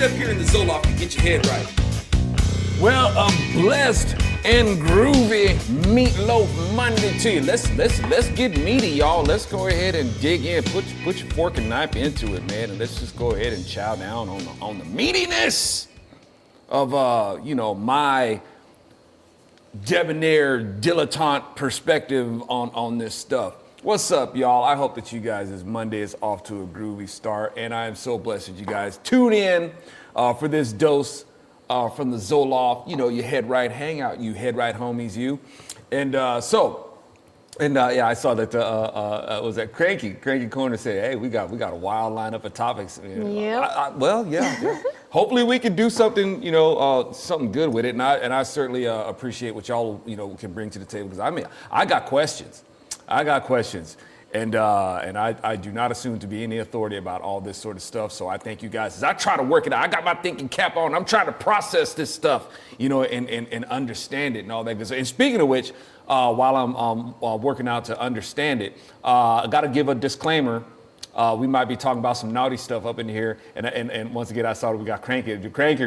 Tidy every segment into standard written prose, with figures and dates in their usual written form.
get up here in the Loft and get your head right. Well, a blessed and groovy Meatloaf Monday to you. Let's get meaty, y'all. Let's go ahead and dig in. Put your fork and knife into it, man, and let's just go ahead and chow down on the meatiness of my debonair dilettante perspective on this stuff. What's up, y'all? I hope that you guys' Monday is off to a groovy start, and I am so blessed that you guys tune in for this dose from the Zoloft, you head right hangout, you head right homies, you. And I saw that was that Cranky Corner said, hey, we got a wild lineup of topics. Yeah. Yeah. Hopefully we can do something, something good with it. And I certainly appreciate what y'all, can bring to the table, because I got questions. And I do not assume to be any authority about all this sort of stuff. So I thank you guys. As I try to work it out, I got my thinking cap on. I'm trying to process this stuff, and understand it and all that good stuff. And speaking of which, while I'm working out to understand it, I got to give a disclaimer. We might be talking about some naughty stuff up in here. And once again, I saw that we got Cranky. Cranky,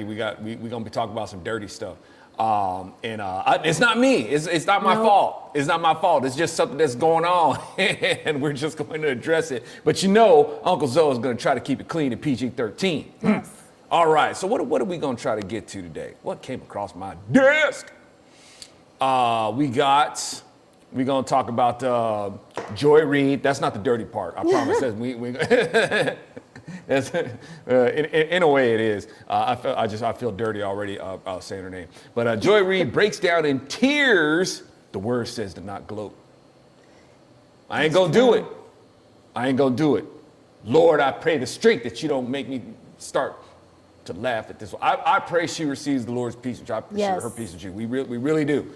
we're gonna be talking about some dirty stuff. It's not me. It's not my fault. It's not my fault. It's just something that's going on, and we're just going to address it. But Uncle Zoe is going to try to keep it clean at PG-13. Yes. All right. So what are we going to try to get to today? What came across my desk? We're going to talk about Joy Reid. That's not the dirty part. I promise. That's, in a way it is. I feel dirty already saying her name. But Joy Reid breaks down in tears. The word says to not gloat. I ain't gonna do it. Lord, I pray the strength that you don't make me start to laugh at this one. I pray she receives the Lord's peace, which I appreciate her peace with you. We really do.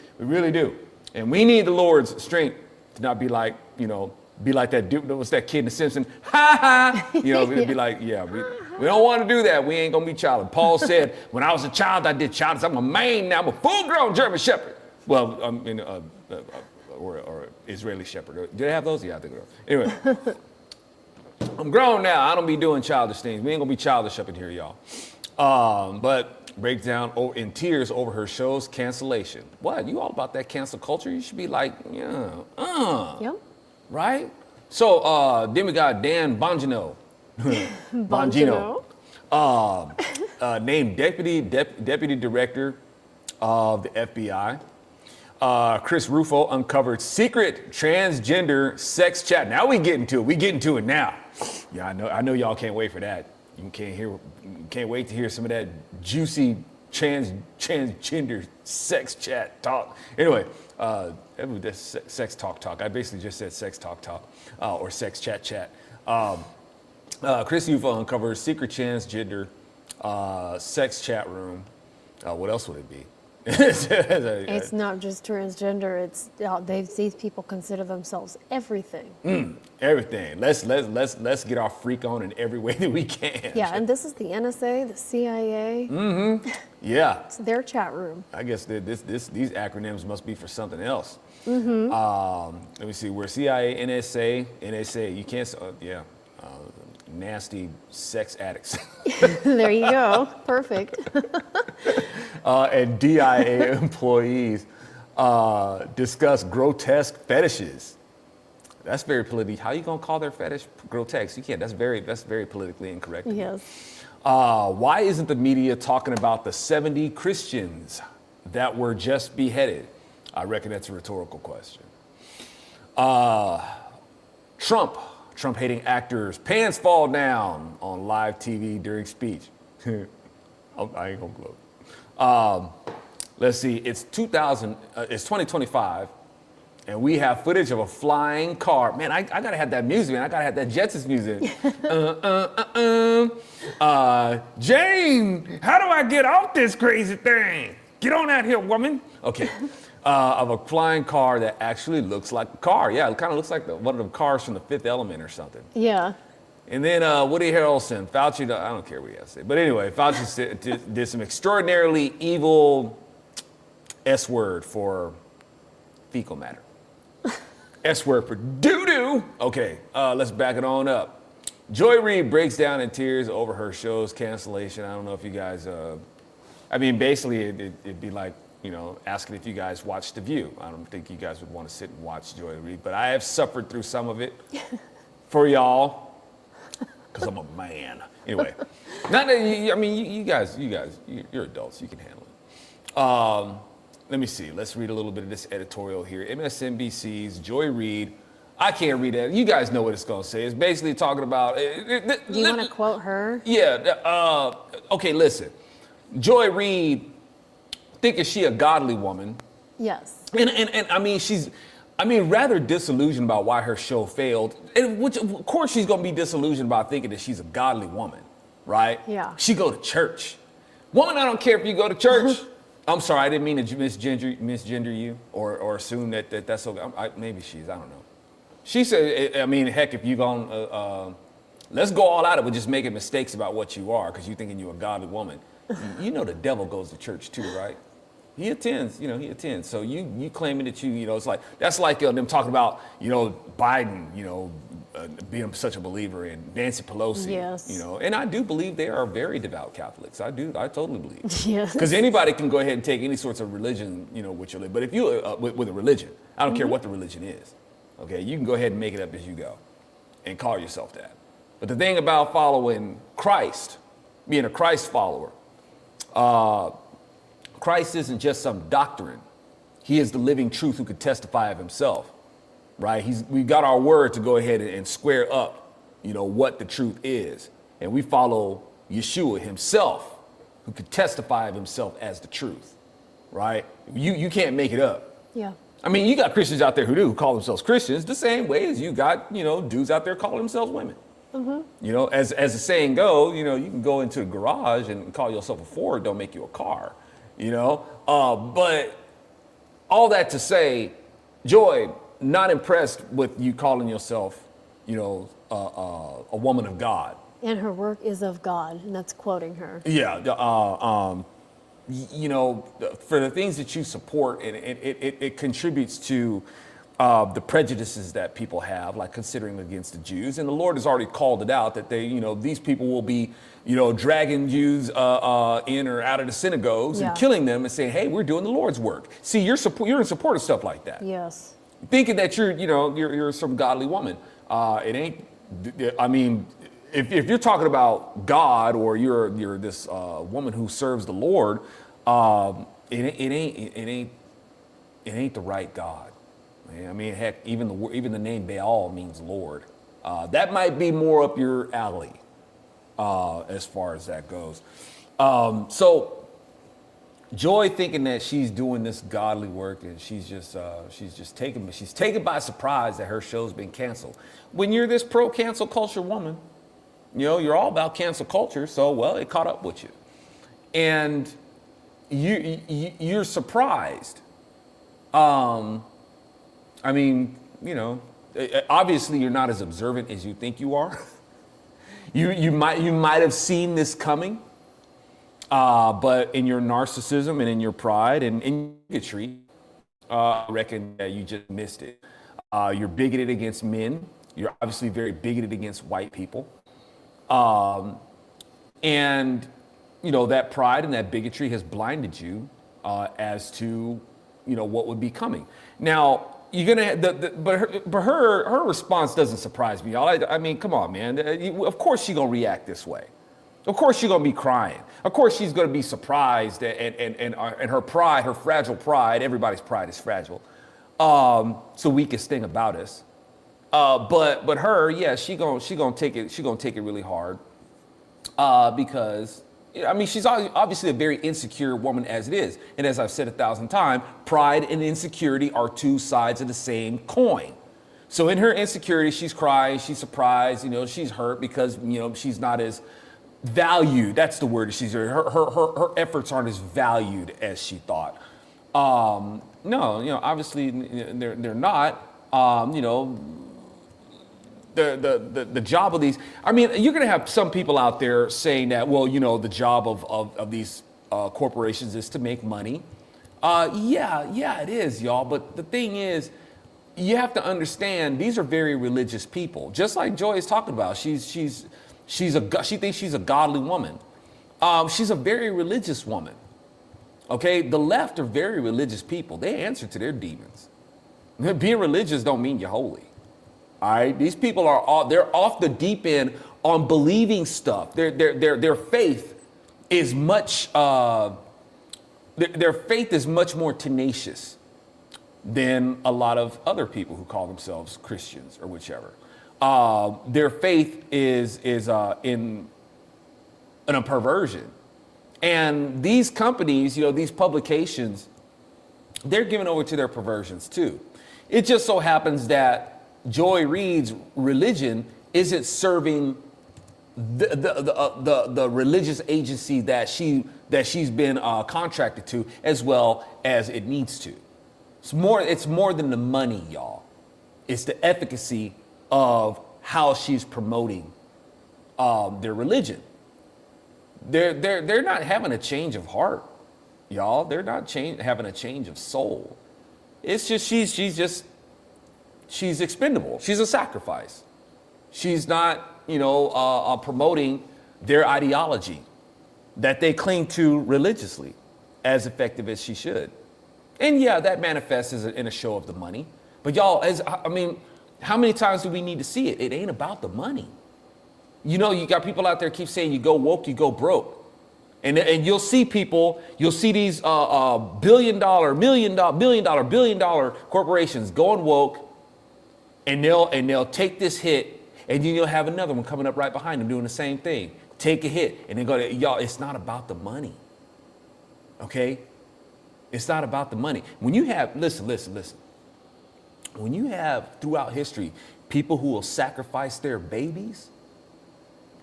And we need the Lord's strength to not be like, be like that dude. What's that kid in The Simpsons? Ha ha! We'd be like, yeah, we don't want to do that. We ain't gonna be child. Paul said, when I was a child, I did childish. I'm a man now. I'm a full-grown German Shepherd. Well, or Israeli Shepherd. Do they have those? Yeah, I think they do. Anyway, I'm grown now. I don't be doing childish things. We ain't gonna be childish up in here, y'all. But breaks down in tears over her show's cancellation. What? You all about that cancel culture? You should be like, Yep. Right? So then we got Dan Bongino. Bongino. Named deputy director of the FBI. Chris Rufo uncovered secret transgender sex chat. Now we getting to it. We getting to it now. Yeah, I know y'all can't wait for that. You can't wait to hear some of that juicy transgender sex chat talk. Anyway, that's sex talk. I basically just said sex talk, or sex chat. Chris Rufo uncovered secret transgender sex chat room. What else would it be? It's not just transgender. It's these people consider themselves everything. Everything. Let's get our freak on in every way that we can. Yeah, and this is the NSA, the CIA. Mm-hmm. Yeah. It's their chat room. I guess these acronyms must be for something else. Mm-hmm. Let me see. We're CIA, NSA. You can't. Nasty sex addicts. There you go. Perfect. And DIA employees discuss grotesque fetishes. That's very politically. How you gonna call their fetish grotesque? You can't. That's very politically incorrect. Yes. Why isn't the media talking about the 70 Christians that were just beheaded? I reckon that's a rhetorical question. Trump hating actors, pants fall down on live TV during speech. I ain't gonna gloat. Let's see, it's 2025, and we have footage of a flying car. Man, I gotta have that music, man. I gotta have that Jetsons music. Jane, how do I get off this crazy thing? Get on out here, woman. Okay. Of a flying car that actually looks like a car. Yeah, it kind of looks like one of the cars from The Fifth Element or something. Yeah. And then Woody Harrelson, Fauci, I don't care what he has to say. But anyway, Fauci did some extraordinarily evil S word for fecal matter. S word for doo-doo. Okay, let's back it on up. Joy Reid breaks down in tears over her show's cancellation. I don't know if you guys, basically it'd be like, asking if you guys watched The View. I don't think you guys would want to sit and watch Joy Reid, but I have suffered through some of it for y'all, because I'm a man. Anyway, not that you guys, you're adults, you can handle it. Let me see. Let's read a little bit of this editorial here. MSNBC's Joy Reid. I can't read that. You guys know what it's going to say. It's basically talking about. Do you want to quote her? Yeah. Okay, listen. Joy Reid, thinking she a godly woman. Yes. And she's rather disillusioned about why her show failed. And which, of course, she's going to be disillusioned about thinking that she's a godly woman, right? Yeah. She go to church. Woman, I don't care if you go to church. I'm sorry, I didn't mean to misgender you or assume that's okay. Maybe she's, I don't know. She said, heck, if you gonna, let's go all out of it, just making mistakes about what you are because you thinking you're a godly woman. You know the devil goes to church too, right? He attends. So you claiming that it's like, that's like them talking about, Biden, being such a believer in Nancy Pelosi. Yes. And I do believe they are very devout Catholics. I totally believe. Yes. Because anybody can go ahead and take any sorts of religion, with your life. But if you, with a religion, I don't care what the religion is. Okay, you can go ahead and make it up as you go and call yourself that. But the thing about following Christ, being a Christ follower, Christ isn't just some doctrine. He is the living truth who could testify of himself, right? We've got our word to go ahead and square up, what the truth is. And we follow Yeshua himself, who could testify of himself as the truth, right? You can't make it up. Yeah. You got Christians out there who call themselves Christians the same way as you got, dudes out there calling themselves women. Mm-hmm. As the saying goes, you can go into the garage and call yourself a Ford, don't make you a car, But all that to say, Joy, not impressed with you calling yourself, a woman of God. And her work is of God, and that's quoting her. Yeah. For the things that you support, and it contributes to the prejudices that people have, like considering against the Jews. And the Lord has already called it out that these people will be, dragging Jews in or out of the synagogues and killing them and saying, hey, we're doing the Lord's work. See, you're in support of stuff like that. Yes. Thinking that you're some godly woman. It ain't, if you're talking about God or you're this woman who serves the Lord, it ain't the right God. Heck, even the name Baal means Lord. That might be more up your alley as far as that goes. So Joy thinking that she's doing this godly work and she's taken by surprise that her show's been canceled. When you're this pro cancel culture woman, you're all about cancel culture, so, it caught up with you. And you're surprised. Obviously you're not as observant as you think you are. You might have seen this coming, but in your narcissism and in your pride and in bigotry, I reckon that you just missed it. You're bigoted against men. You're obviously very bigoted against white people. That pride and that bigotry has blinded you as to, what would be coming. Now, you're gonna, her response doesn't surprise me, y'all. Come on, man. Of course she's gonna react this way. Of course she's gonna be crying. Of course she's gonna be surprised, and her pride, her fragile pride. Everybody's pride is fragile. It's the weakest thing about us. But her, yeah, she gonna take it really hard, because she's obviously a very insecure woman as it is, and as I've said 1,000 times, pride and insecurity are two sides of the same coin. So in her insecurity, she's crying, she's surprised, she's hurt because she's not as valued. That's the word. Her efforts aren't as valued as she thought. No, obviously they're not. The job of these, you're going to have some people out there saying that, the job of these corporations is to make money. Yeah, it is, y'all. But the thing is, you have to understand these are very religious people. Just like Joy is talking about, she thinks she's a godly woman. She's a very religious woman. Okay, the left are very religious people. They answer to their demons. Being religious don't mean you're holy. All right, these people they're off the deep end on believing stuff. Their faith is much their faith is much more tenacious than a lot of other people who call themselves Christians or whichever. Their faith is in a perversion. And these companies, these publications, they're given over to their perversions too. It just so happens that Joy Reid's religion isn't serving the religious agency that she's been contracted to as well as it needs to. It's more than the money, y'all. It's the efficacy of how she's promoting their religion. They're not having a change of heart, y'all. They're not having a change of soul. It's just she's expendable. She's a sacrifice. She's not promoting their ideology that they cling to religiously as effective as she should. And yeah, that manifests in a show of the money. But y'all, how many times do we need to see it? It ain't about the money. You got people out there keep saying you go woke, you go broke. And you'll see these billion dollar corporations going woke, and they'll take this hit, and then you'll have another one coming up right behind them doing the same thing. Take a hit, and then y'all, it's not about the money. Okay? It's not about the money. When you have, listen. When you have throughout history people who will sacrifice their babies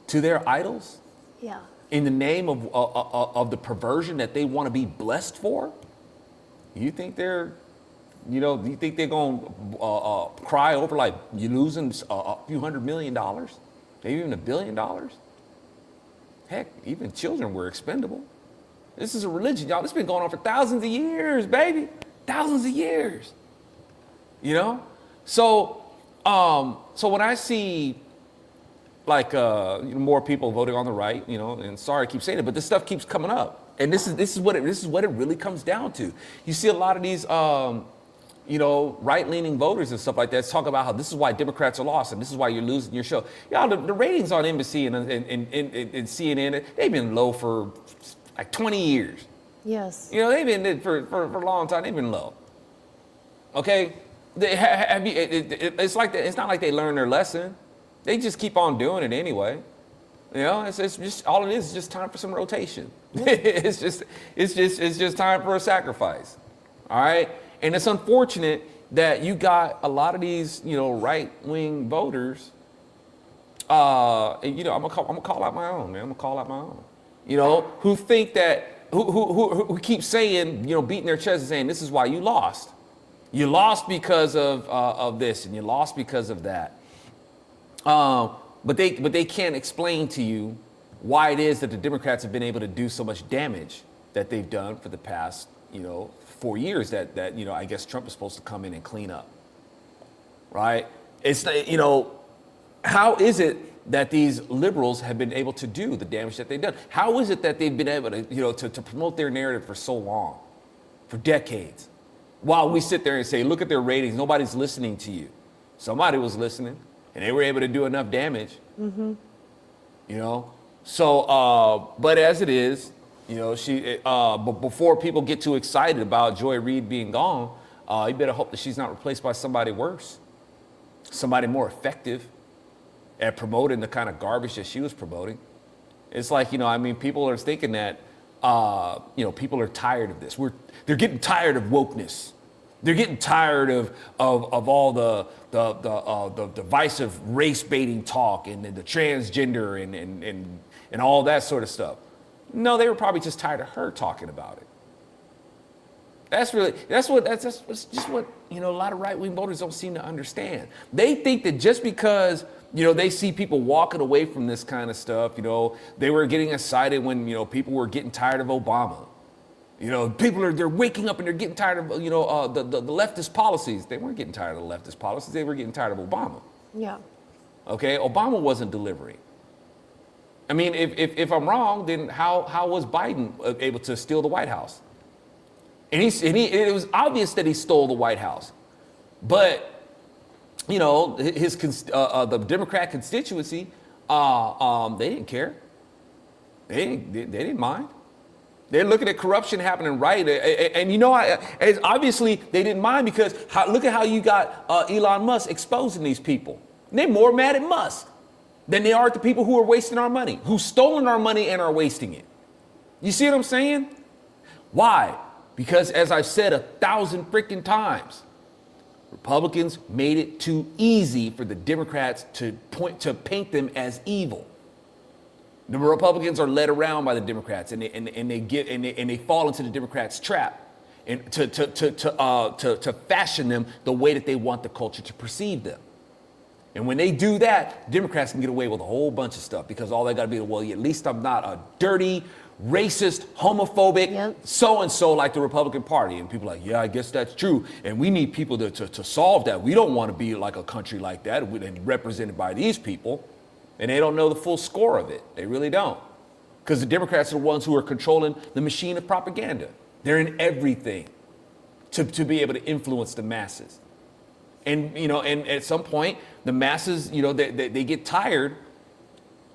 to their idols, yeah, in the name of the perversion that they want to be blessed for, you think they're gonna cry over like you losing a few $100 million, maybe even $1 billion? Heck, even children were expendable. This is a religion, y'all. This has been going on for thousands of years, baby. Thousands of years. So when I see like more people voting on the right, and sorry I keep saying it, but this stuff keeps coming up, and this is what it really comes down to. You see a lot of these right-leaning voters and stuff like that talk about how this is why Democrats are lost and this is why you're losing your show. Y'all, the ratings on NBC and CNN, they've been low for like 20 years. Yes. They've been for a long time. They've been low. Okay, it's like it's not like they learned their lesson. They just keep on doing it anyway. It's just all it is just time for some rotation. it's just time for a sacrifice. All right, and it's unfortunate that you got a lot of these right-wing voters. I'm gonna call out my own, man. I'm gonna call out my own. Who think that who keep saying, beating their chest and saying this is why you lost. You lost because of this, and you lost because of that. But they can't explain to you why it is that the Democrats have been able to do so much damage that they've done for the past 4 years that I guess Trump is supposed to come in and clean up. Right? It's how is it that these liberals have been able to do the damage that they've done? How is it that they've been able to promote their narrative for so long, for decades? While we sit there and say, look at their ratings, nobody's listening to you. Somebody was listening, and they were able to do enough damage. Mm-hmm. So, but as it is, but before people get too excited about Joy Reid being gone, you better hope that she's not replaced by somebody worse, somebody more effective at promoting the kind of garbage that she was promoting. It's like, people are thinking that, people are tired of this. They're getting tired of wokeness. They're getting tired of all the divisive race baiting talk and the transgender and all that sort of stuff. No, they were probably just tired of her talking about it. That's just what a lot of right-wing voters don't seem to understand. They think that just because they see people walking away from this kind of stuff, they were getting excited when people were getting tired of Obama. You know, they're waking up and they're getting tired of, the leftist policies. They weren't getting tired of the leftist policies. They were getting tired of Obama. Yeah. Okay, Obama wasn't delivering. I mean, if I'm wrong, then how was Biden able to steal the White House? And it was obvious that he stole the White House, but the Democrat constituency, they didn't care. They didn't mind. They're looking at corruption happening right, and obviously they didn't mind because look at how you got Elon Musk exposing these people. They're more mad at Musk than they are at the people who are wasting our money, who've stolen our money and are wasting it. You see what I'm saying? Why? Because as I've said 1,000 freaking times, Republicans made it too easy for the Democrats to paint them as evil. The Republicans are led around by the Democrats, and they fall into the Democrats' trap, and to fashion them the way that they want the culture to perceive them. And when they do that, Democrats can get away with a whole bunch of stuff because all they got to be, well, at least I'm not a dirty, racist, homophobic, so-and-so like the Republican Party. And people are like, yeah, I guess that's true. And we need people to solve that. We don't want to be like a country like that and represented by these people. And they don't know the full score of it. They really don't. Because the Democrats are the ones who are controlling the machine of propaganda. They're in everything to be able to influence the masses. And, and at some point, the masses, they get tired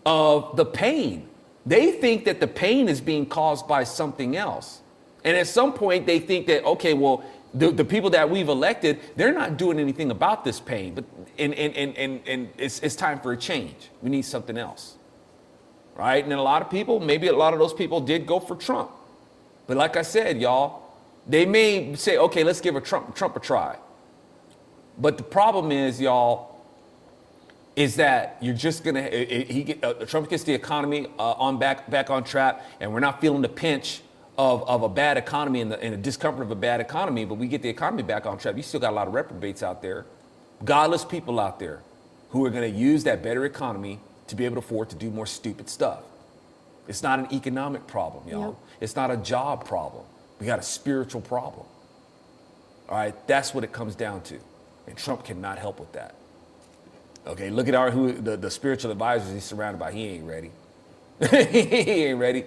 of the pain. They think that the pain is being caused by something else. And at some point, they think that, okay, well, the people that we've elected, they're not doing anything about this pain. But and it's time for a change. We need something else. Right? And then maybe a lot of those people did go for Trump. But like I said, y'all, they may say, okay, let's give Trump a try. But the problem is, y'all, is that you're just gonna Trump gets the economy back on track, and we're not feeling the pinch of a bad economy and the discomfort of a bad economy. But we get the economy back on track. You still got a lot of reprobates out there, godless people out there, who are gonna use that better economy to be able to afford to do more stupid stuff. It's not an economic problem, y'all. Yep. It's not a job problem. We got a spiritual problem. All right, that's what it comes down to. And Trump cannot help with that. Okay, look at the spiritual advisors he's surrounded by. He ain't ready. He ain't ready.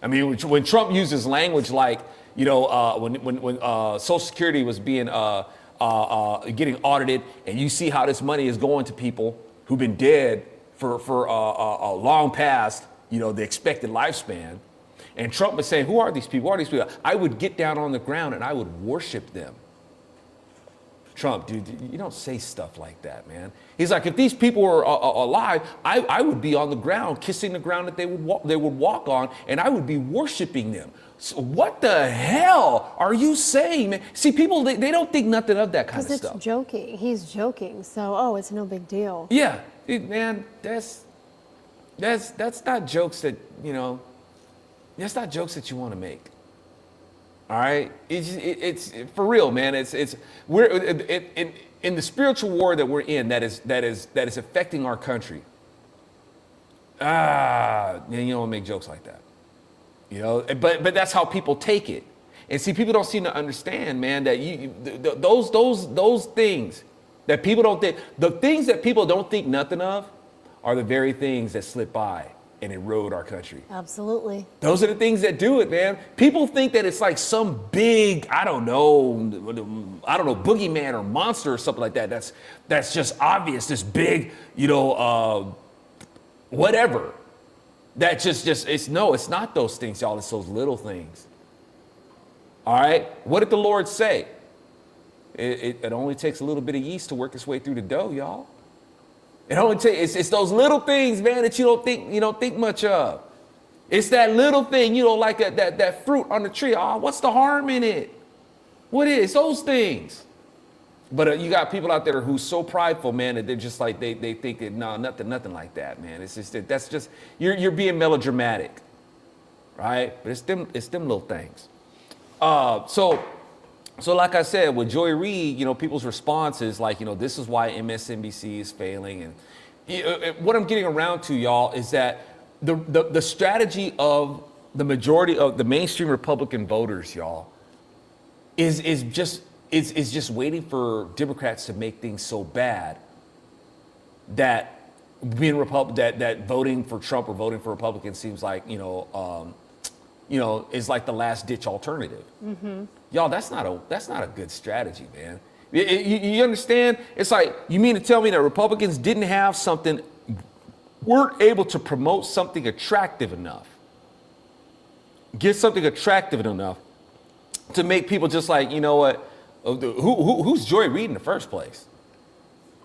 I mean, when Trump uses language like, when Social Security was being getting audited, and you see how this money is going to people who've been dead for a long past, the expected lifespan, and Trump was saying, who are these people? Who are these people? I would get down on the ground and I would worship them. Trump, dude, you don't say stuff like that, man. He's like, if these people were alive, I would be on the ground, kissing the ground that they would walk on, and I would be worshiping them. So what the hell are you saying, man? See, people, they don't think nothing of that kind of stuff. Because it's joking. He's joking, so, it's no big deal. Yeah, man, that's not jokes that, that's not jokes that you want to make. All right, it's for real, man. We're in the spiritual war that we're in. That is affecting our country. You don't make jokes like that, But that's how people take it. And see, people don't seem to understand, man, that those things that people don't think, the things that people don't think nothing of, are the very things that slip by and erode our country. Absolutely. Those are the things that do it, man. People think that it's like some big, I don't know, boogeyman or monster or something like that. That's just obvious. This big, whatever. That just it's not those things, y'all. It's those little things. All right. What did the Lord say? It only takes a little bit of yeast to work its way through the dough, y'all. It only takes it's those little things, man, that you don't think much of. It's that little thing, like that fruit on the tree. Oh, what's the harm in it? What is those things? But you got people out there who's so prideful, man, that they're just like they think that no, nothing like that, man. It's just that's just you're being melodramatic, right? But it's them little things. So like I said, with Joy Reid, people's response is like, this is why MSNBC is failing. And what I'm getting around to, y'all, is that the strategy of the majority of the mainstream Republican voters, y'all, is just waiting for Democrats to make things so bad that that voting for Trump or voting for Republicans seems like is like the last ditch alternative. Y'all, that's not a good strategy, man. You understand? It's like, you mean to tell me that Republicans weren't able to promote something attractive enough, get something attractive enough to make people just like, you know what, who's Joy Reid in the first place?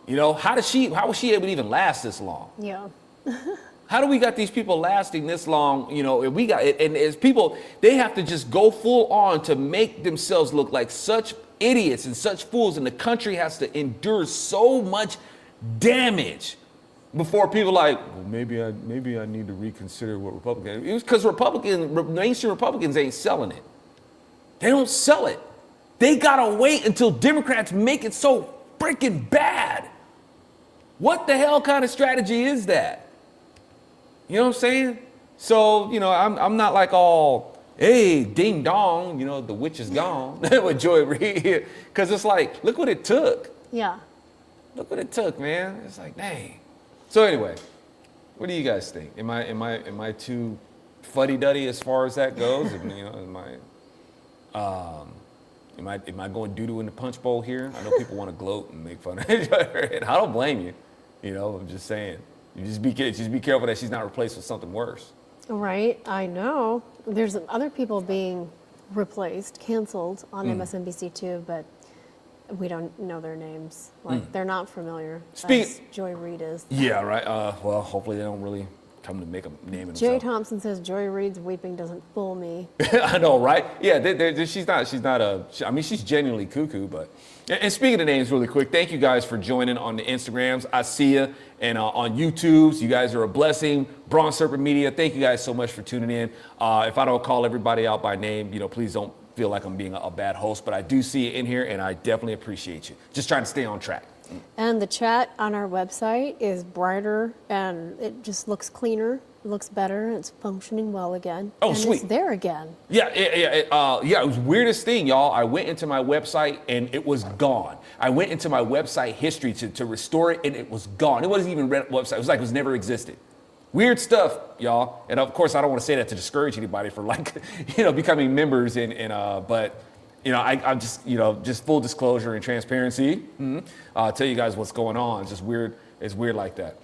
You know, how was she able to even last this long? Yeah. How do we got these people lasting this long? You know, and as people, they have to just go full on to make themselves look like such idiots and such fools, and the country has to endure so much damage before people like, well, maybe I need to reconsider what Republicans. It was because mainstream Republicans ain't selling it. They don't sell it. They gotta wait until Democrats make it so freaking bad. What the hell kind of strategy is that? You know what I'm saying? So, you know, I'm not like all, hey, ding dong, you know, the witch is gone with Joy Reid, because it's like, look what it took. Yeah. Look what it took, man. It's like, dang. So anyway, what do you guys think? Am I too fuddy-duddy as far as that goes? Am I going doo-doo in the punch bowl here? I know people want to gloat and make fun of each other, and I don't blame you. You know, I'm just saying. You just be careful that she's not replaced with something worse. Right, I know. There's other people being replaced, canceled on MSNBC too, but we don't know their names. Like, they're not familiar as Joy Reid is. Yeah, right. Well, hopefully they don't really come to make a name of Jay themselves. Thompson says Joy Reid's weeping doesn't fool me. I know, right? Yeah, she's not I mean, she's genuinely cuckoo, but. And speaking of names really quick, thank you guys for joining on the Instagrams. I see you. And on YouTubes, you guys are a blessing. Bronze Serpent Media, thank you guys so much for tuning in. If I don't call everybody out by name, you know, please don't feel like I'm being a bad host, but I do see you in here and I definitely appreciate you. Just trying to stay on track. And the chat on our website is brighter and it just looks cleaner. It looks better. It's functioning well again. Oh, and sweet. It's there again. Yeah, it was the weirdest thing, y'all. I went into my website and it was gone. I went into my website history to restore it and it was gone. It wasn't even a website. It was like it was never existed. Weird stuff, y'all. And of course, I don't want to say that to discourage anybody for becoming members but I just, just full disclosure and transparency. I'll tell you guys what's going on. It's just weird. It's weird like that.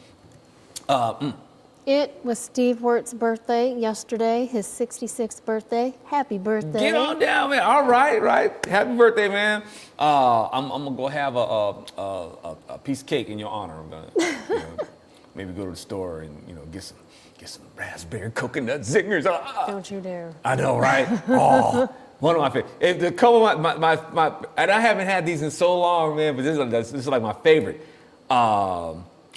It was Steve Wirt's birthday yesterday, his 66th birthday. Happy birthday. Get on down, man. All right. Happy birthday, man. I'm going to go have a piece of cake in your honor. I'm going to maybe go to the store and, get some raspberry coconut zingers. Don't you dare. I know, right? Oh, one of my favorite. The couple of my and I haven't had these in so long, man, but this is like my favorite.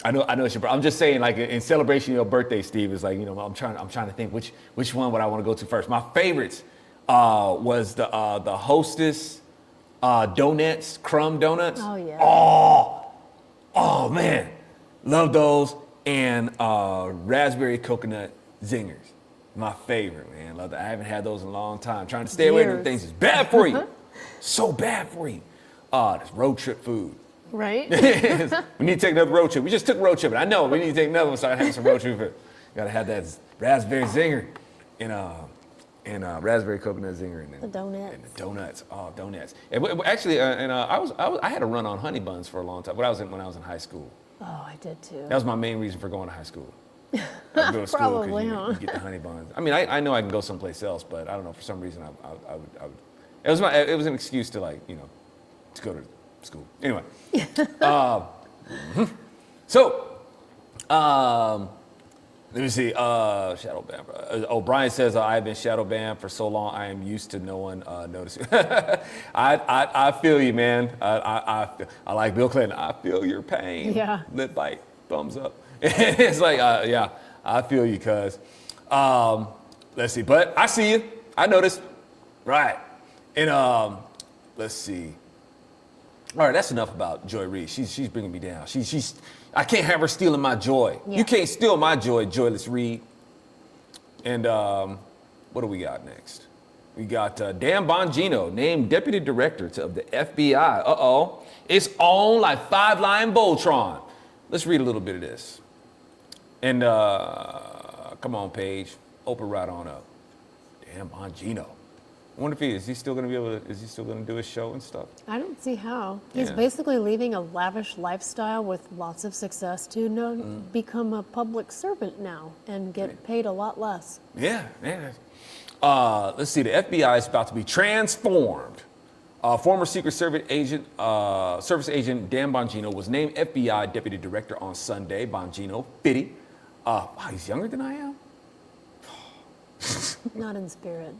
I know it's your birthday. I'm just saying, like, in celebration of your birthday, Steve, is like, I'm trying to think which one would I want to go to first. My favorites was the Hostess donuts, crumb donuts. Oh yeah. Oh man, love those, and raspberry coconut zingers. My favorite, man. Love that. I haven't had those in a long time. Trying to stay away from things that's bad for you. So bad for you. This road trip food. Right? We need to take another road trip. We just took road trip. I know we need to take another one. So I have some road trip. Gotta have that raspberry zinger and raspberry coconut zinger and the donuts. And the donuts. Oh, donuts. Actually, I had a run on honey buns for a long time when I was in high school. Oh, I did too. That was my main reason for going to high school. I'd go to school Probably, you get the honey buns. I mean, I know I can go someplace else, but I don't know, for some reason I would. It was an excuse to to go to school. Anyway. Let me see. Shadow ban. Brian says I've been shadow banned for so long. I am used to no one noticing. I feel you, man. I like Bill Clinton. I feel your pain. Yeah. Lip bite. Thumbs up. It's like, yeah, I feel you, cuz. Let's see. But I see you. I noticed. Right. And let's see. All right, that's enough about Joy Reid. She's bringing me down. I can't have her stealing my joy. Yeah. You can't steal my joy, Joyless Reid. And What do we got next? We got Dan Bongino named deputy director of the FBI. Uh-oh. It's on like 5-line Voltron. Let's read a little bit of this. And come on, Paige. Open right on up. Dan Bongino. I wonder if is he still going to do his show and stuff? I don't see how. He's basically leaving a lavish lifestyle with lots of success to become a public servant now and get paid a lot less. Yeah. Let's see. The FBI is about to be transformed. Former Secret Service agent Dan Bongino was named FBI deputy director on Sunday. Bongino, 50. Wow, he's younger than I am. Not in spirit.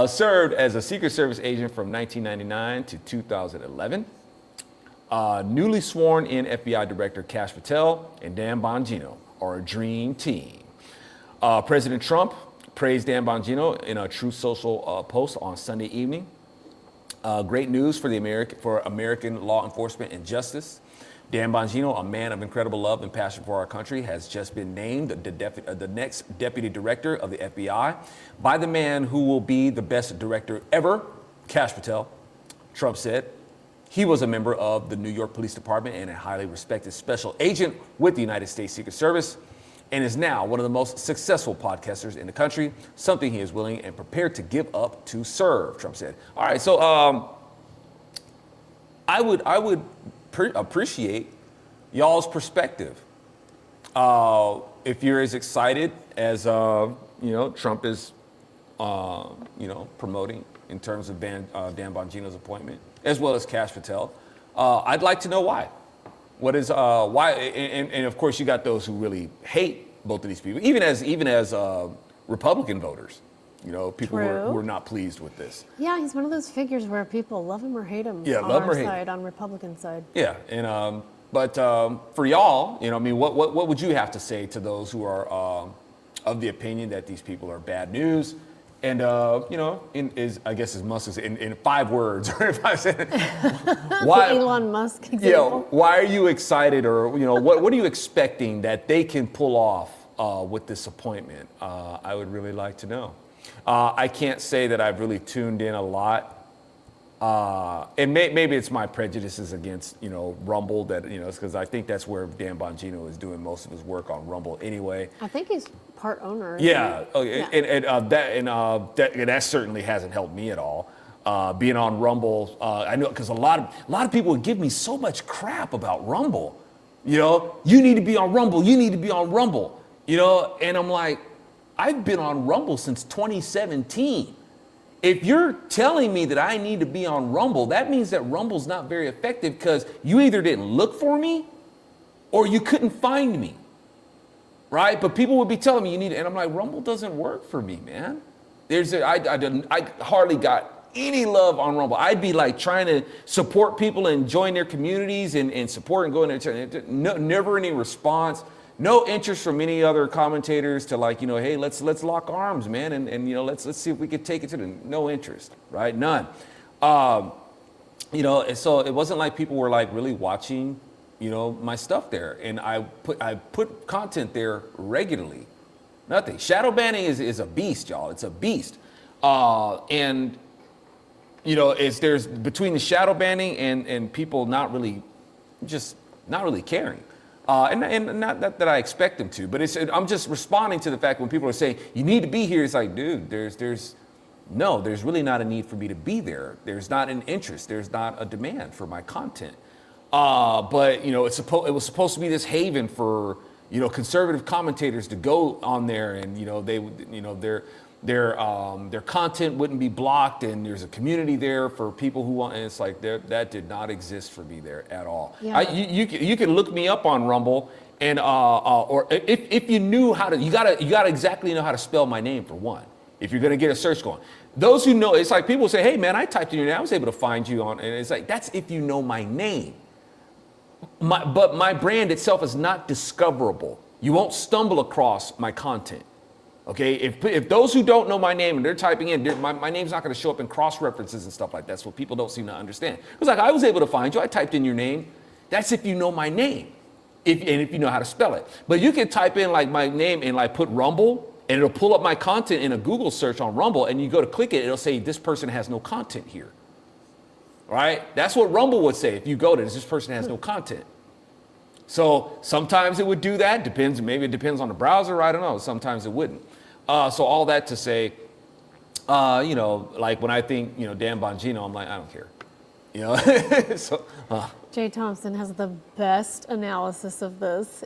Served as a Secret Service agent from 1999 to 2011. Newly sworn in FBI Director Kash Patel and Dan Bongino are a dream team. President Trump praised Dan Bongino in a Truth Social post on Sunday evening. Great news for American law enforcement and justice. Dan Bongino, a man of incredible love and passion for our country, has just been named the next deputy director of the FBI by the man who will be the best director ever, Kash Patel. Trump said he was a member of the New York Police Department and a highly respected special agent with the United States Secret Service, and is now one of the most successful podcasters in the country, something he is willing and prepared to give up to serve, Trump said. All right, so I would appreciate y'all's perspective. If you're as excited as Trump is, promoting in terms of Dan Bongino's appointment, as well as Kash Patel, I'd like to know why. What is why? And of course, you got those who really hate both of these people, even as Republican voters. People who are not pleased with this. Yeah, he's one of those figures where people love him or hate him. Yeah, on love him our or hate side, on Republican side. Yeah, and but for y'all, what would you have to say to those who are of the opinion that these people are bad news? And I guess as Musk is in 5 words, or if I said, why Elon Musk example. Why are you excited, or what are you expecting that they can pull off with this appointment? I would really like to know. I can't say that I've really tuned in a lot. And maybe it's my prejudices against, Rumble that, it's because I think that's where Dan Bongino is doing most of his work on Rumble anyway. I think he's part owner. Yeah. Yeah. And that certainly hasn't helped me at all. Being on Rumble, I know because a lot of people would give me so much crap about Rumble. You need to be on Rumble. You need to be on Rumble. And I'm like, I've been on Rumble since 2017. If you're telling me that I need to be on Rumble, that means that Rumble's not very effective because you either didn't look for me or you couldn't find me, right? But people would be telling me you need it. And I'm like, Rumble doesn't work for me, man. I hardly got any love on Rumble. I'd be like trying to support people and join their communities and support and go in there. Never any response. No interest from any other commentators to hey, let's lock arms, man, and let's see if we could take it to no interest, right? None. And so it wasn't like people were like really watching, my stuff there, and I put content there regularly. Nothing. Shadow banning is a beast, y'all. It's a beast, and there's between the shadow banning and people not really caring. And not that I expect them to, but I'm just responding to the fact when people are saying, you need to be here, it's like, dude, there's really not a need for me to be there. There's not an interest. There's not a demand for my content. But, it was supposed to be this haven for, conservative commentators to go on there and, their content wouldn't be blocked, and there's a community there for people who want, and it's like that did not exist for me there at all. Yeah. You can look me up on Rumble, and or if you knew how to, you gotta exactly know how to spell my name for one. If you're gonna get a search going, those who know, it's like people say, hey man, I typed in your name, I was able to find you on, and it's like that's if you know my name. But my brand itself is not discoverable. You won't stumble across my content. Okay, if those who don't know my name and they're typing in, my name's not going to show up in cross references and stuff like that. That's what people don't seem to understand. It's like I was able to find you. I typed in your name. That's if you know my name, if you know how to spell it. But you can type in like my name and like put Rumble, and it'll pull up my content in a Google search on Rumble, and you go to click it, it'll say this person has no content here. Right? That's what Rumble would say if you go to this person has no content. So sometimes it would do that. Depends. Maybe it depends on the browser. I don't know. Sometimes it wouldn't. So all that to say, like when I think, Dan Bongino, I'm like, I don't care. So. Jay Thompson has the best analysis of this.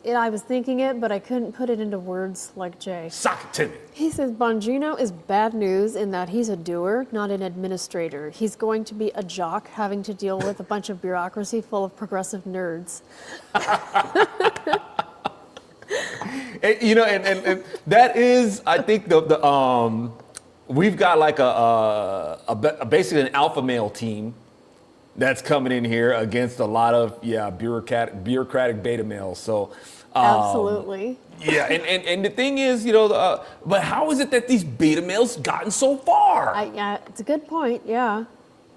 I was thinking it, but I couldn't put it into words like Jay. Sock it to me. He says Bongino is bad news in that he's a doer, not an administrator. He's going to be a jock having to deal with a bunch of bureaucracy full of progressive nerds. And that is, I think we've got like basically an alpha male team that's coming in here against a lot of bureaucratic beta males. So Absolutely. Yeah, and the thing is, but how is it that these beta males gotten so far? It's a good point. Yeah.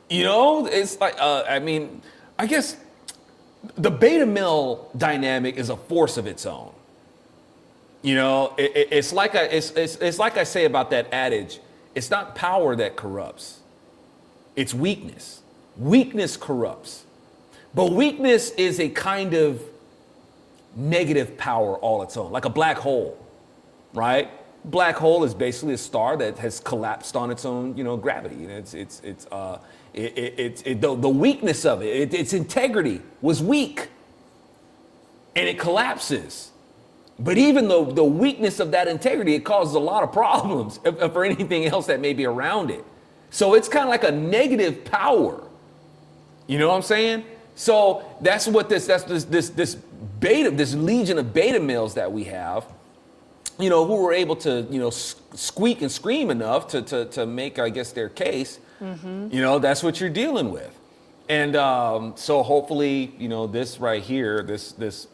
It's like I guess the beta male dynamic is a force of its own. It's like I say about that adage. It's not power that corrupts. It's weakness. Weakness corrupts. But weakness is a kind of negative power all its own, like a black hole, right? Black hole is basically a star that has collapsed on its own, gravity. And the weakness of it, its integrity was weak, and it collapses. But even though the weakness of that integrity, it causes a lot of problems for anything else that may be around it. So it's kind of like a negative power. You know what I'm saying? So that's what this legion of beta males that we have, who were able to, squeak and scream enough to make, I guess, their case. Mm-hmm. That's what you're dealing with. And so hopefully, this right here, this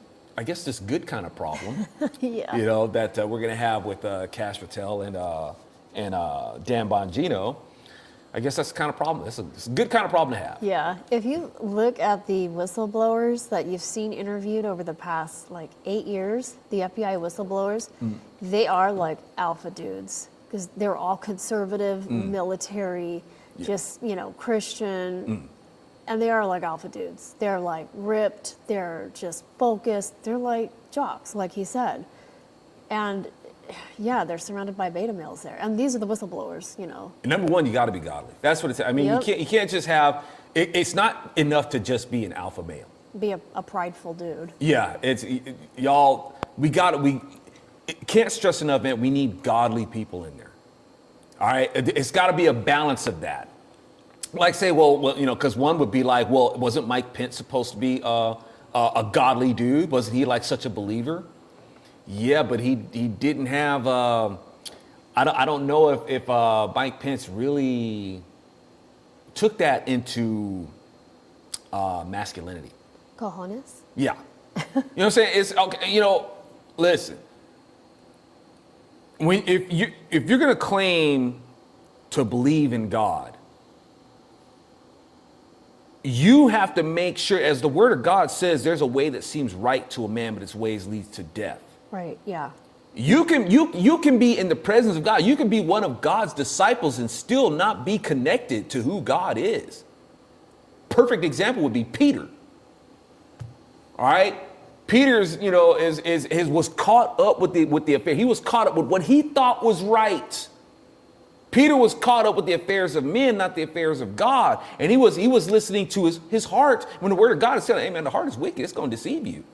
good kind of problem, yeah. that we're going to have with Kash Patel and Dan Bongino. I guess that's the kind of problem. It's a good kind of problem to have. Yeah. If you look at the whistleblowers that you've seen interviewed over the past 8 years, the FBI whistleblowers, they are like alpha dudes because they're all conservative, military, just, Christian. And they are like alpha dudes. They're like ripped. They're just focused. They're like jocks, like he said. And yeah, they're surrounded by beta males there. And these are the whistleblowers, And number one, you got to be godly. That's what it's. I mean, Yep. you can't just have. It's not enough to just be an alpha male. Be a prideful dude. Yeah, it's y'all. We can't stress enough, man. We need godly people in there. All right, it's got to be a balance of that. Like say, because one would be like, well, wasn't Mike Pence supposed to be a godly dude? Wasn't he like such a believer? Yeah, but he didn't have. I don't know if Mike Pence really took that into masculinity. Cojones? Yeah, you know what I'm saying? It's okay. Listen. If you're gonna claim to believe in God, you have to make sure, as the Word of God says, there's a way that seems right to a man, but its ways lead to death. Right. Yeah. You can be in the presence of God. You can be one of God's disciples and still not be connected to who God is. Perfect example would be Peter. All right, Peter's was caught up with the affair. He was caught up with what he thought was right. Peter was caught up with the affairs of men, not the affairs of God, and he was listening to his heart when the Word of God is telling, "Hey man, the heart is wicked; it's going to deceive you.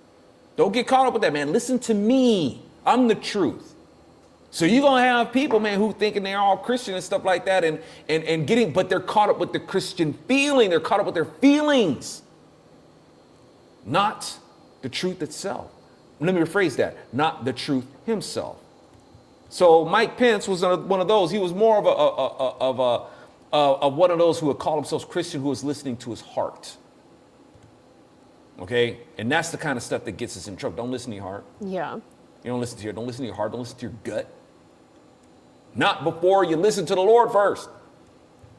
Don't get caught up with that, man. Listen to me. I'm the truth." So you're going to have people, man, who thinking they're all Christian and stuff like that but they're caught up with the Christian feeling. They're caught up with their feelings, not the truth itself. Let me rephrase that. Not the truth himself. So Mike Pence was one of those. He was more of one of those who would call themselves Christian, who was listening to his heart. Okay? And that's the kind of stuff that gets us in trouble. Don't listen to your heart. Yeah. You don't listen to your heart. Don't listen to your gut. Not before you listen to the Lord first.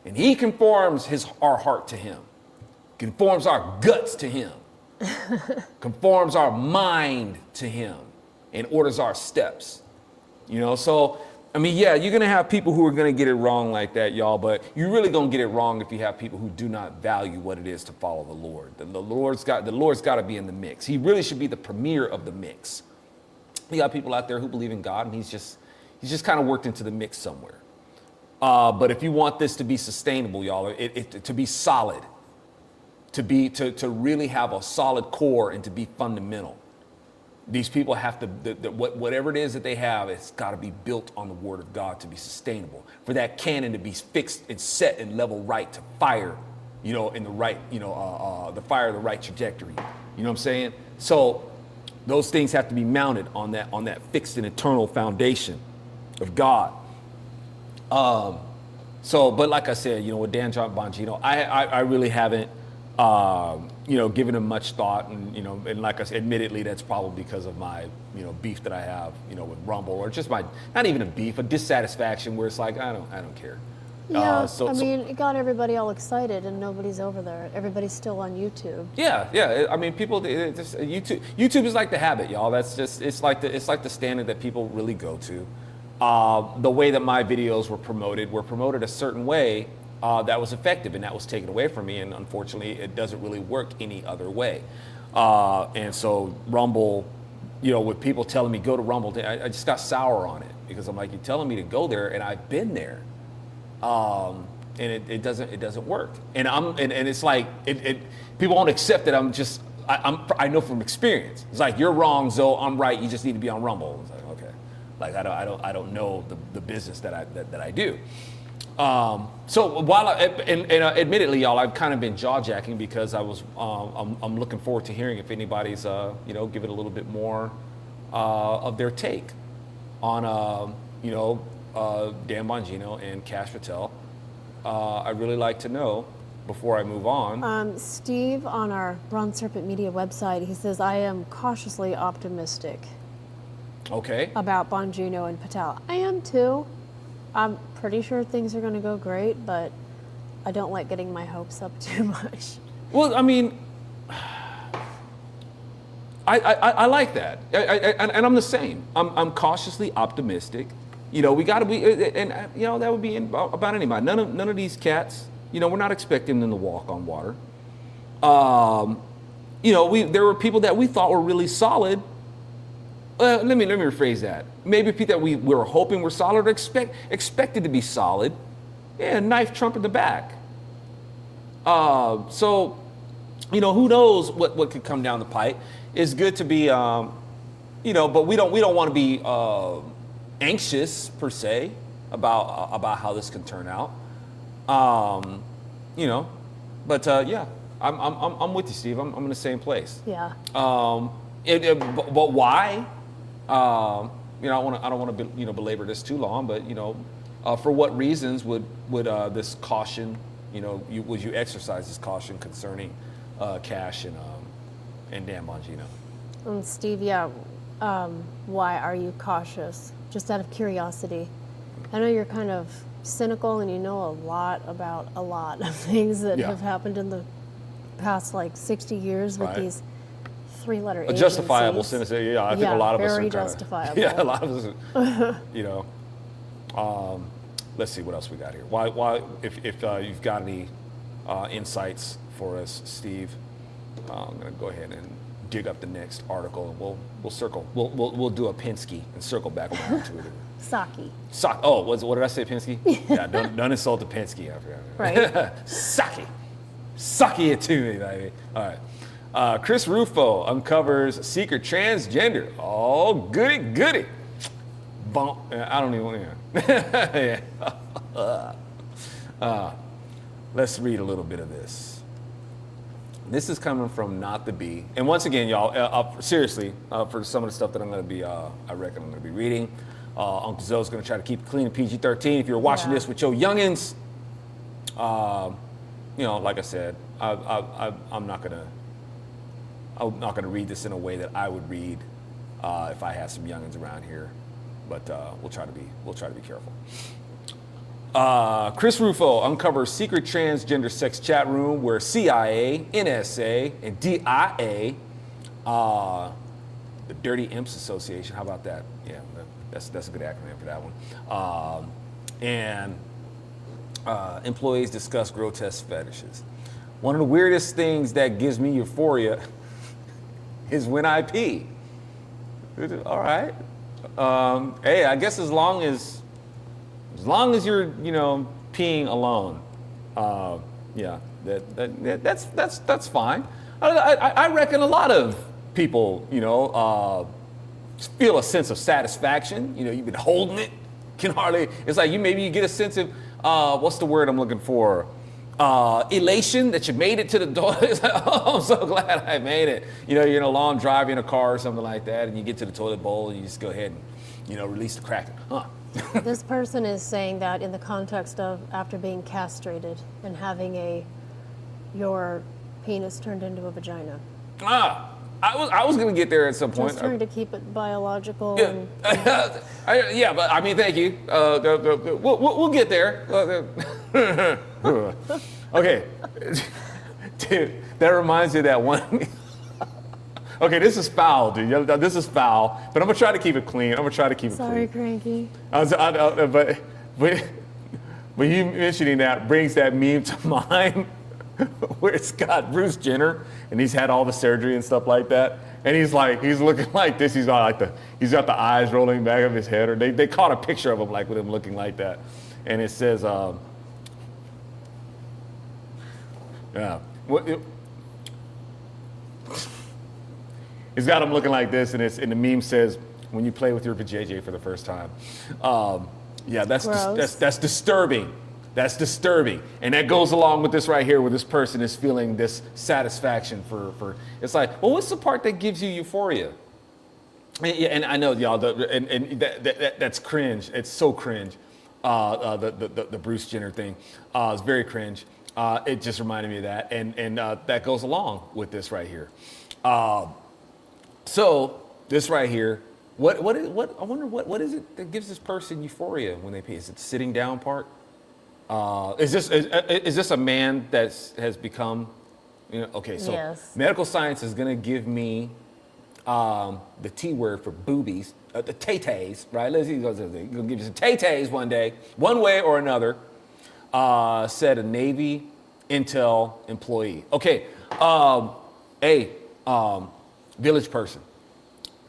And he conforms our heart to him. Conforms our guts to him. Conforms our mind to him. And orders our steps. You know, so I mean, yeah, you're gonna have people who are gonna get it wrong like that, y'all. But you're really gonna get it wrong if you have people who do not value what it is to follow the Lord. The Lord's got to be in the mix. He really should be the premier of the mix. You got people out there who believe in God, and he's just kind of worked into the mix somewhere. But if you want this to be sustainable, y'all, to be solid, to really have a solid core and to be fundamental, these people have to, whatever it is that they have, it's got to be built on the Word of God to be sustainable. For that cannon to be fixed and set and level right to fire, you know, in the right, you know, the fire the right trajectory. You know what I'm saying? So those things have to be mounted on that fixed and eternal foundation of God. But like I said, you know, with Dan Bongino, I really haven't, you know, given him much thought, and you know, and like I said, admittedly, that's probably because of my, you know, beef that I have, you know, with Rumble, or just my, not even a beef, a dissatisfaction where it's like I don't care. Yeah, I mean, it got everybody all excited, and nobody's over there. Everybody's still on YouTube. Yeah. I mean, people, YouTube is like the habit, y'all. That's just, it's like the standard that people really go to. The way that my videos were promoted a certain way that was effective, and that was taken away from me. And unfortunately, it doesn't really work any other way. And so Rumble, you know, with people telling me go to Rumble, I just got sour on it, because I'm like, you're telling me to go there, and I've been there. And it doesn't work. And it's like people won't accept that I know from experience. It's like, you're wrong, Zoe, I'm right. You just need to be on Rumble. It's like, okay, like I don't know the business that I do. So while admittedly, y'all, I've kind of been jaw jacking because I'm looking forward to hearing if anybody's you know, give it a little bit more of their take on you know, Dan Bongino and Cash Patel. I'd really like to know before I move on. Steve on our Bronze Serpent Media website, he says, I am cautiously optimistic. Okay. About Bongino and Patel. I am too. I'm pretty sure things are going to go great, but I don't like getting my hopes up too much. Well, I mean, I like that, and I'm the same. I'm cautiously optimistic. You know, we got to be, and you know, that would be about anybody. None of these cats, you know, we're not expecting them to walk on water. You know, there were people that we thought were really solid. Let me rephrase that. Maybe people that we were hoping were solid or expected to be solid. Yeah, knife Trump in the back. So, you know, who knows what could come down the pipe. It's good to be, you know, but we don't want to be anxious per se about how this can turn out. You know, but yeah, I'm with you, Steve. I'm in the same place. Yeah. But why? You know, I don't want to you know, belabor this too long, but you know, for what reasons would this caution, you know, would you exercise this caution concerning Cash and Dan Bongino? And Steve, yeah, why are you cautious? Just out of curiosity. I know you're kind of cynical, and you know a lot about a lot of things that have happened in the past like 60 years with these three-letter agencies. A justifiable cynicism. Yeah, I think a lot of us are very justifiable. Yeah, a lot of us. You know, let's see what else we got here. Why? If you've got any insights for us, Steve, I'm gonna go ahead and dig up the next article, and we'll circle. We'll do a Penske and circle back around to it. Saki. Oh, what did I say, Penske? Yeah, don't insult the Penske. Right. Saki it to me, baby. All right. Chris Rufo uncovers secret transgender. Oh, goody. Bump. I don't even want to. Yeah. Let's read a little bit of this. This is coming from Not the Bee. And once again, y'all, seriously, for some of the stuff that I'm going to be, I reckon I'm going to be reading, Uncle Zoe's going to try to keep it clean and PG-13. If you're watching this with your youngins, you know, like I said, I'm not going to read this in a way that I would read if I had some youngins around here. But we'll try to be careful. Chris Rufo uncovers secret transgender sex chat room where CIA, NSA, and DIA The Dirty Imps Association. How about that? Yeah, that's a good acronym for that one. And employees discuss grotesque fetishes. One of the weirdest things that gives me euphoria is when I pee. All right. Hey, I guess as long as you're, peeing alone, yeah, that's fine. I reckon a lot of people, feel a sense of satisfaction. You've been holding it, can hardly. It's like maybe you get a sense of what's the word I'm looking for? Elation that you made it to the door. It's like, oh, I'm so glad I made it. You're in a long drive in a car or something like that, and you get to the toilet bowl and you just go ahead and, release the kraken. Huh. This person is saying that in the context of after being castrated and having your penis turned into a vagina. I was going to get there at some point. Just trying to keep it biological. Yeah, and, yeah, but I mean, thank you. We'll get there. Okay, dude, that reminds me of that one. Okay, this is foul, dude. This is foul, but I'm gonna try to keep it clean. Sorry, Cranky. But you mentioning that brings that meme to mind. Where it's got Bruce Jenner and he's had all the surgery and stuff like that, and he's looking like this. He's got the eyes rolling back of his head, or they caught a picture of him like with him looking like that, and it says, it's got him looking like this, and the meme says, "When you play with your vajayjay for the first time." Yeah, that's disturbing. That's disturbing. And that goes along with this right here, where this person is feeling this satisfaction for it's like, well, what's the part that gives you euphoria? And I know, y'all, that's cringe. It's so cringe. The Bruce Jenner thing. It's very cringe. It just reminded me of that. And that goes along with this right here. So this right here, what I wonder what is it that gives this person euphoria when they pee? Is it the sitting down part? Is this a man that has become, okay, so yes. Medical science is going to give me the T word for boobies, the tay-tays, right? Let's see, going to give you some tay-tays one day, one way or another, said a Navy Intel employee. Okay, village person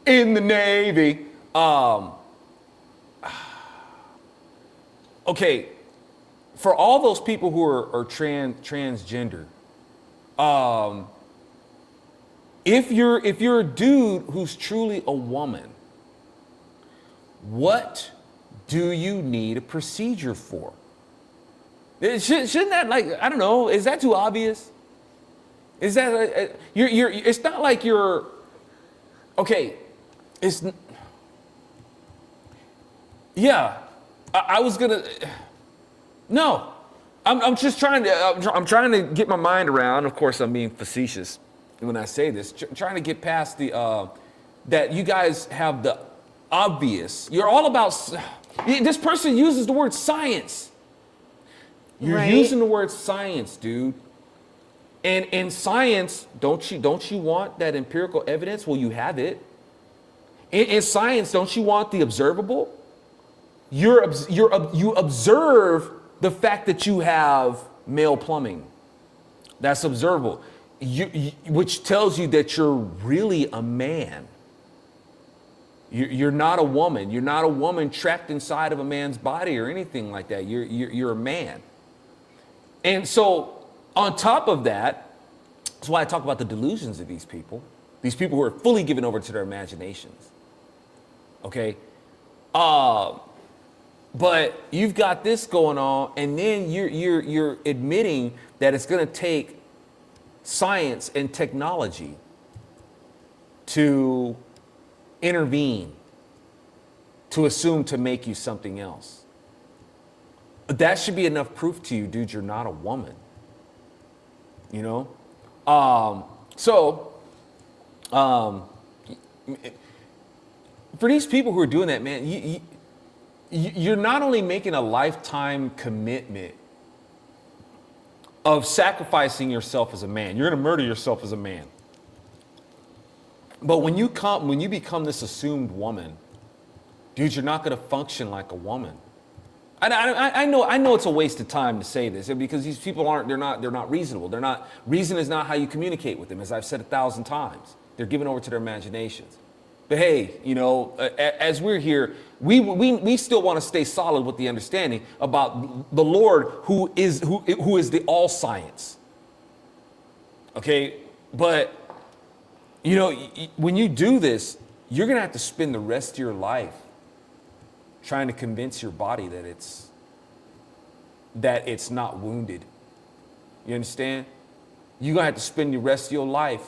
in the Navy. Okay. For all those people who are transgender, if you're a dude who's truly a woman, what do you need a procedure for? Shouldn't that, I don't know, is that too obvious? Is that it's not like you're okay. I was gonna. No, I'm just trying to get my mind around. Of course, I'm being facetious when I say this. Trying to get past the that you guys have the obvious. You're all about. This person uses the word science. You're using the word science, dude. And in science, don't you want that empirical evidence? Well, you have it. In science, don't you want the observable? You observe the fact that you have male plumbing. That's observable, which tells you that you're really a man. You're not a woman. You're not a woman trapped inside of a man's body or anything like that. You're a man. And so on top of that, that's why I talk about the delusions of these people who are fully given over to their imaginations. Okay? But you've got this going on, and then you're admitting that it's going to take science and technology to intervene, to assume to make you something else. That should be enough proof to you, dude, you're not a woman. For these people who are doing that, man, you're not only making a lifetime commitment of sacrificing yourself as a man, you're going to murder yourself as a man. But when you become this assumed woman, dude, you're not going to function like a woman. I know it's a waste of time to say this because these people they're not reasonable. Reason is not how you communicate with them, as I've said 1,000 times. They're given over to their imaginations. But hey, as we're here, we still want to stay solid with the understanding about the Lord who is the all science. Okay, but when you do this, you're gonna have to spend the rest of your life trying to convince your body that it's not wounded. You understand? You're gonna have to spend the rest of your life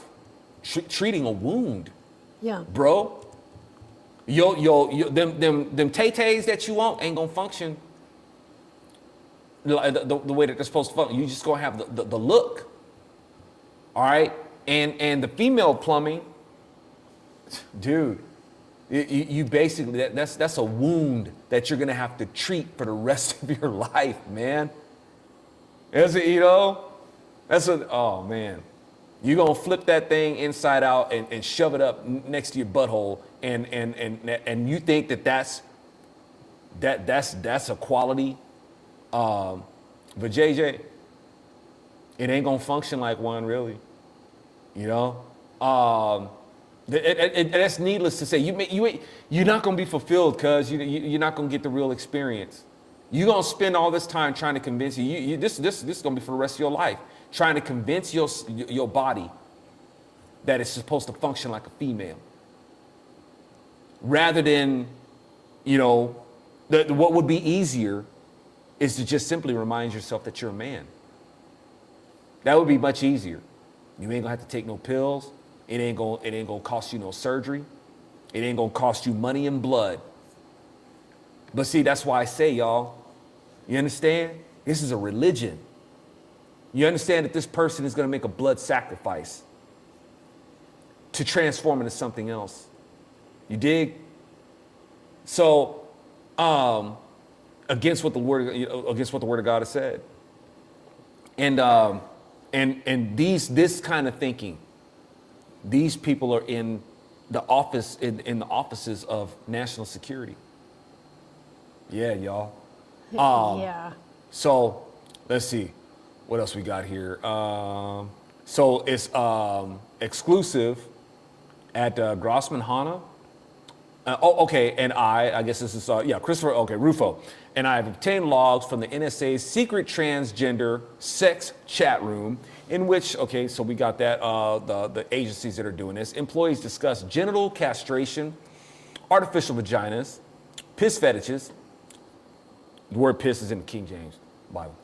treating a wound. Yeah. Bro. Them tay-tays that you want ain't gonna function the way that they're supposed to function. You just gonna have the look. All right? And the female plumbing, dude, you basically, that's a wound that you're gonna have to treat for the rest of your life, man. Oh man. You're gonna flip that thing inside out and shove it up next to your butthole and you think that's a quality. But JJ, it ain't gonna function like one really. That's needless to say. You're not gonna be fulfilled because you're not gonna get the real experience. You're gonna spend all this time trying to convince you. This is gonna be for the rest of your life, trying to convince your body that it's supposed to function like a female, rather than, what would be easier is to just simply remind yourself that you're a man. That would be much easier. You ain't gonna have to take no pills. It ain't gonna cost you no surgery. It ain't gonna cost you money and blood. But see, that's why I say, y'all, you understand? This is a religion. You understand that this person is gonna make a blood sacrifice to transform into something else. You dig? So, against what the word of God has said. And this kind of thinking, these people are in the offices of national security. Yeah, y'all. Yeah. So let's see what else we got here. So it's exclusive at Grossman Hanna. Okay, and I guess this is Christopher. Okay, Rufo, and I have obtained logs from the NSA's secret transgender sex chat room, in which so we got that the agencies that are doing this. Employees discuss genital castration, artificial vaginas, piss fetishes. The word piss is in the King James Bible.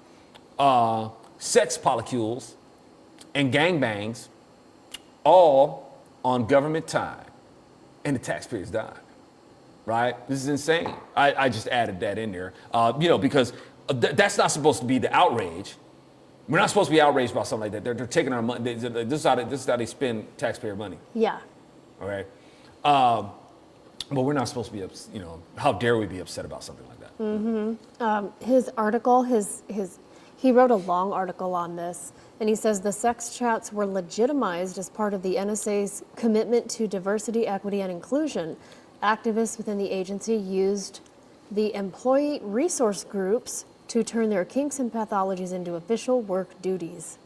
Sex polycules, and gangbangs, all on government time, and the taxpayers' dime. Right? This is insane. I just added that in there, because that's not supposed to be the outrage. We're not supposed to be outraged about something like that. They're taking our money. This is how they spend taxpayer money. Yeah. Okay. But we're not supposed to be, how dare we be upset about something like that? Mm-hmm. His article, he wrote a long article on this, and he says the sex chats were legitimized as part of the NSA's commitment to diversity, equity, and inclusion. Activists within the agency used the employee resource groups to turn their kinks and pathologies into official work duties.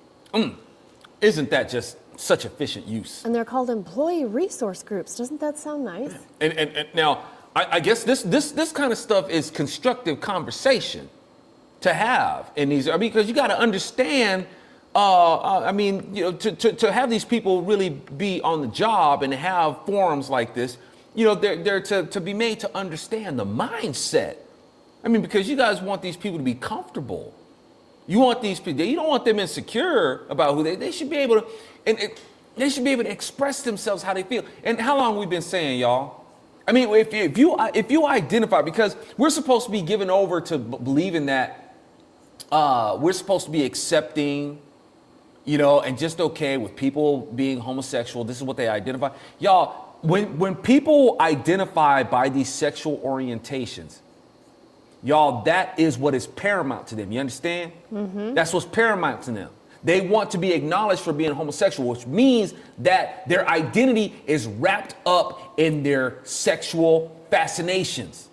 Isn't that just such efficient use? And they're called employee resource groups. Doesn't that sound nice? And now, I guess this kind of stuff is constructive conversation to have in these, because you got to understand, to have these people really be on the job and have forums like this, they're to be made to understand the mindset. Because you guys want these people to be comfortable. You want these people, you don't want them insecure about who they should be able to, they should be able to express themselves how they feel. And how long we've been saying, y'all? If you identify, because we're supposed to be given over to believing that we're supposed to be accepting, and just okay with people being homosexual. This is what they identify. Y'all, when people identify by these sexual orientations, y'all, that is what is paramount to them. You understand? Mm-hmm. That's what's paramount to them. They want to be acknowledged for being homosexual, which means that their identity is wrapped up in their sexual fascinations.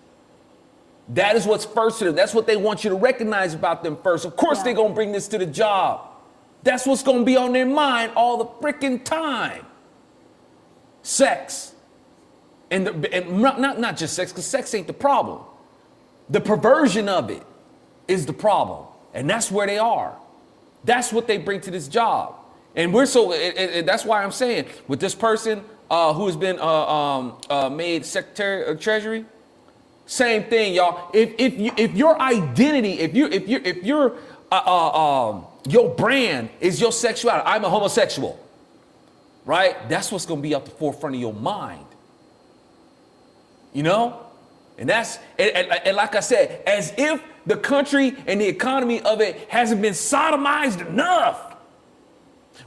That is what's first to them. That's what they want you to recognize about them first. Of course, they're going to bring this to the job. That's what's going to be on their mind all the freaking time. Sex. And not just sex, because sex ain't the problem. The perversion of it is the problem. And that's where they are. That's what they bring to this job. And we're that's why I'm saying, with this person who has been made Secretary of Treasury, same thing, y'all. If your identity, if your brand is your sexuality, I'm a homosexual, right? That's what's going to be up the forefront of your mind. You know? And that's, and like I said, as if the country and the economy of it hasn't been sodomized enough,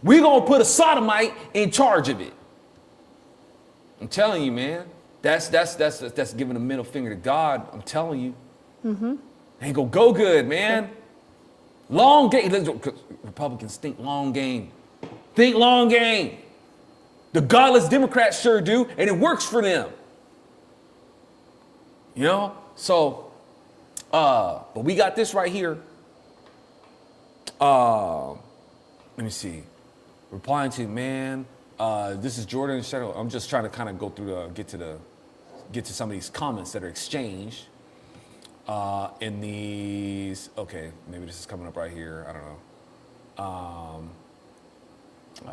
we're going to put a sodomite in charge of it. I'm telling you, man, that's giving a middle finger to God. I'm telling you. Mm-hmm. Ain't gonna go good, man. Long game. Republicans think long game. Think long game. The godless Democrats sure do, and it works for them. You know? So, but we got this right here. Let me see. Replying to, man, this is Jordan. I'm just trying to kind of go through, get to some of these comments that are exchanged in these. Okay, maybe this is coming up right here. I don't know.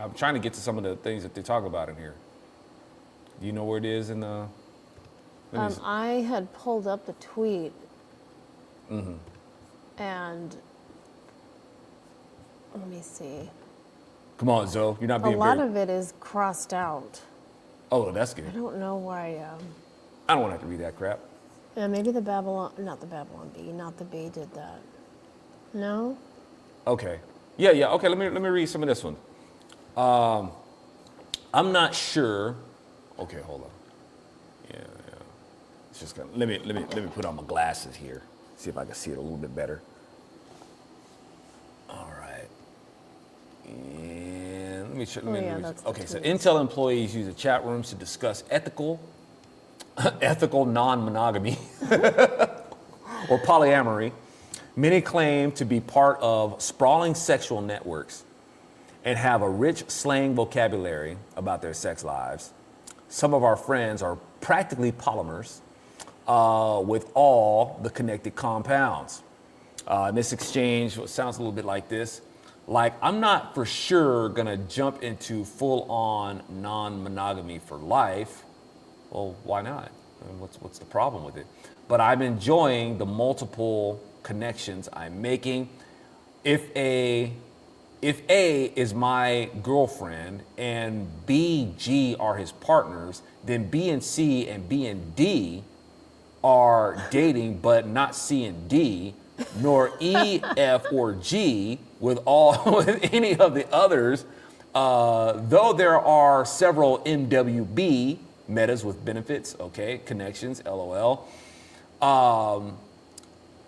I'm trying to get to some of the things that they talk about in here. Do you know where it is in the? I had pulled up the tweet, and let me see. Come on, Zoe. You're not being a lot of it is crossed out. Oh, that's good. I don't know why. I don't want to have to read that crap. Yeah, maybe not the Babylon Bee did that. No? Okay. Yeah. Okay, let me read some of this one. I'm not sure. Okay, hold on. Yeah. It's just gonna let me put on my glasses here. See if I can see it a little bit better. All right. And let me show. Okay, so Intel employees use the chat rooms to discuss ethical non-monogamy or polyamory. Many claim to be part of sprawling sexual networks and have a rich slang vocabulary about their sex lives. Some of our friends are practically polymers with all the connected compounds. This exchange sounds a little bit like this. Like, I'm not for sure gonna jump into full-on non-monogamy for life. Well, why not? I mean, what's the problem with it? But I'm enjoying the multiple connections I'm making. If A is my girlfriend and B, G are his partners, then B and C and B and D are dating, but not C and D, nor E, F, or G with any of the others. Though there are several MWB, metas with benefits, okay, connections, LOL.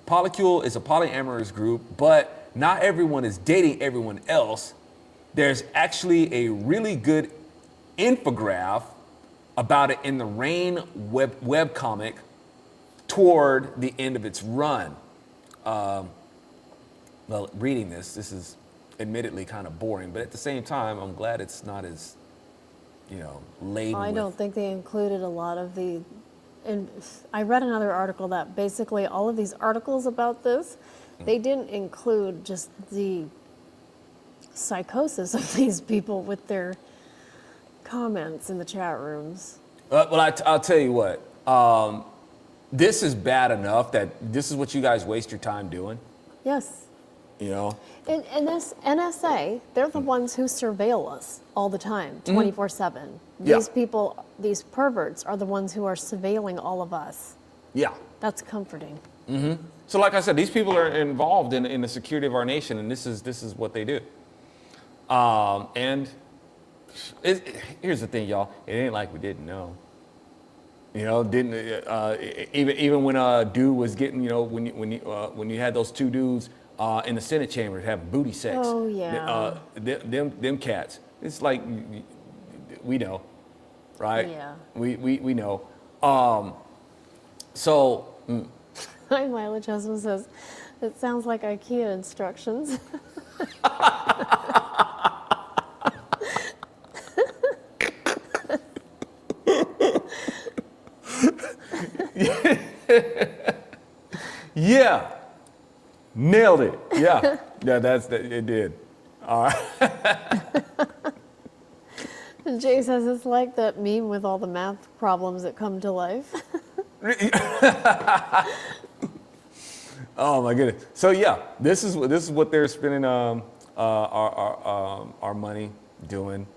Polycule is a polyamorous group, but not everyone is dating everyone else. There's actually a really good infograph about it in the Rain webcomic toward the end of its run. Well, reading this is admittedly kind of boring, but at the same time, I'm glad it's not as, laden I don't think they included a lot of the, and I read another article that basically all of these articles about this, they didn't include just the psychosis of these people with their comments in the chat rooms. Well, I'll tell you what, this is bad enough that this is what you guys waste your time doing. Yes. And this NSA, they're the ones who surveil us all the time, 24/7. These people, these perverts, are the ones who are surveilling all of us. Yeah. That's comforting. Mm-hmm. So, like I said, these people are involved in the security of our nation, and this is what they do. And here's the thing, y'all. It ain't like we didn't know. Even when dude was getting, when you had those two dudes in the Senate chamber having booty sex. Oh, yeah. Them cats. It's like, we know, right? Yeah. We know. My mileage husband says, it sounds like IKEA instructions. Yeah, nailed it. Yeah, it did. All right. And Jay says it's like that meme with all the math problems that come to life. Oh my goodness. So yeah, this is what they're spending our money doing,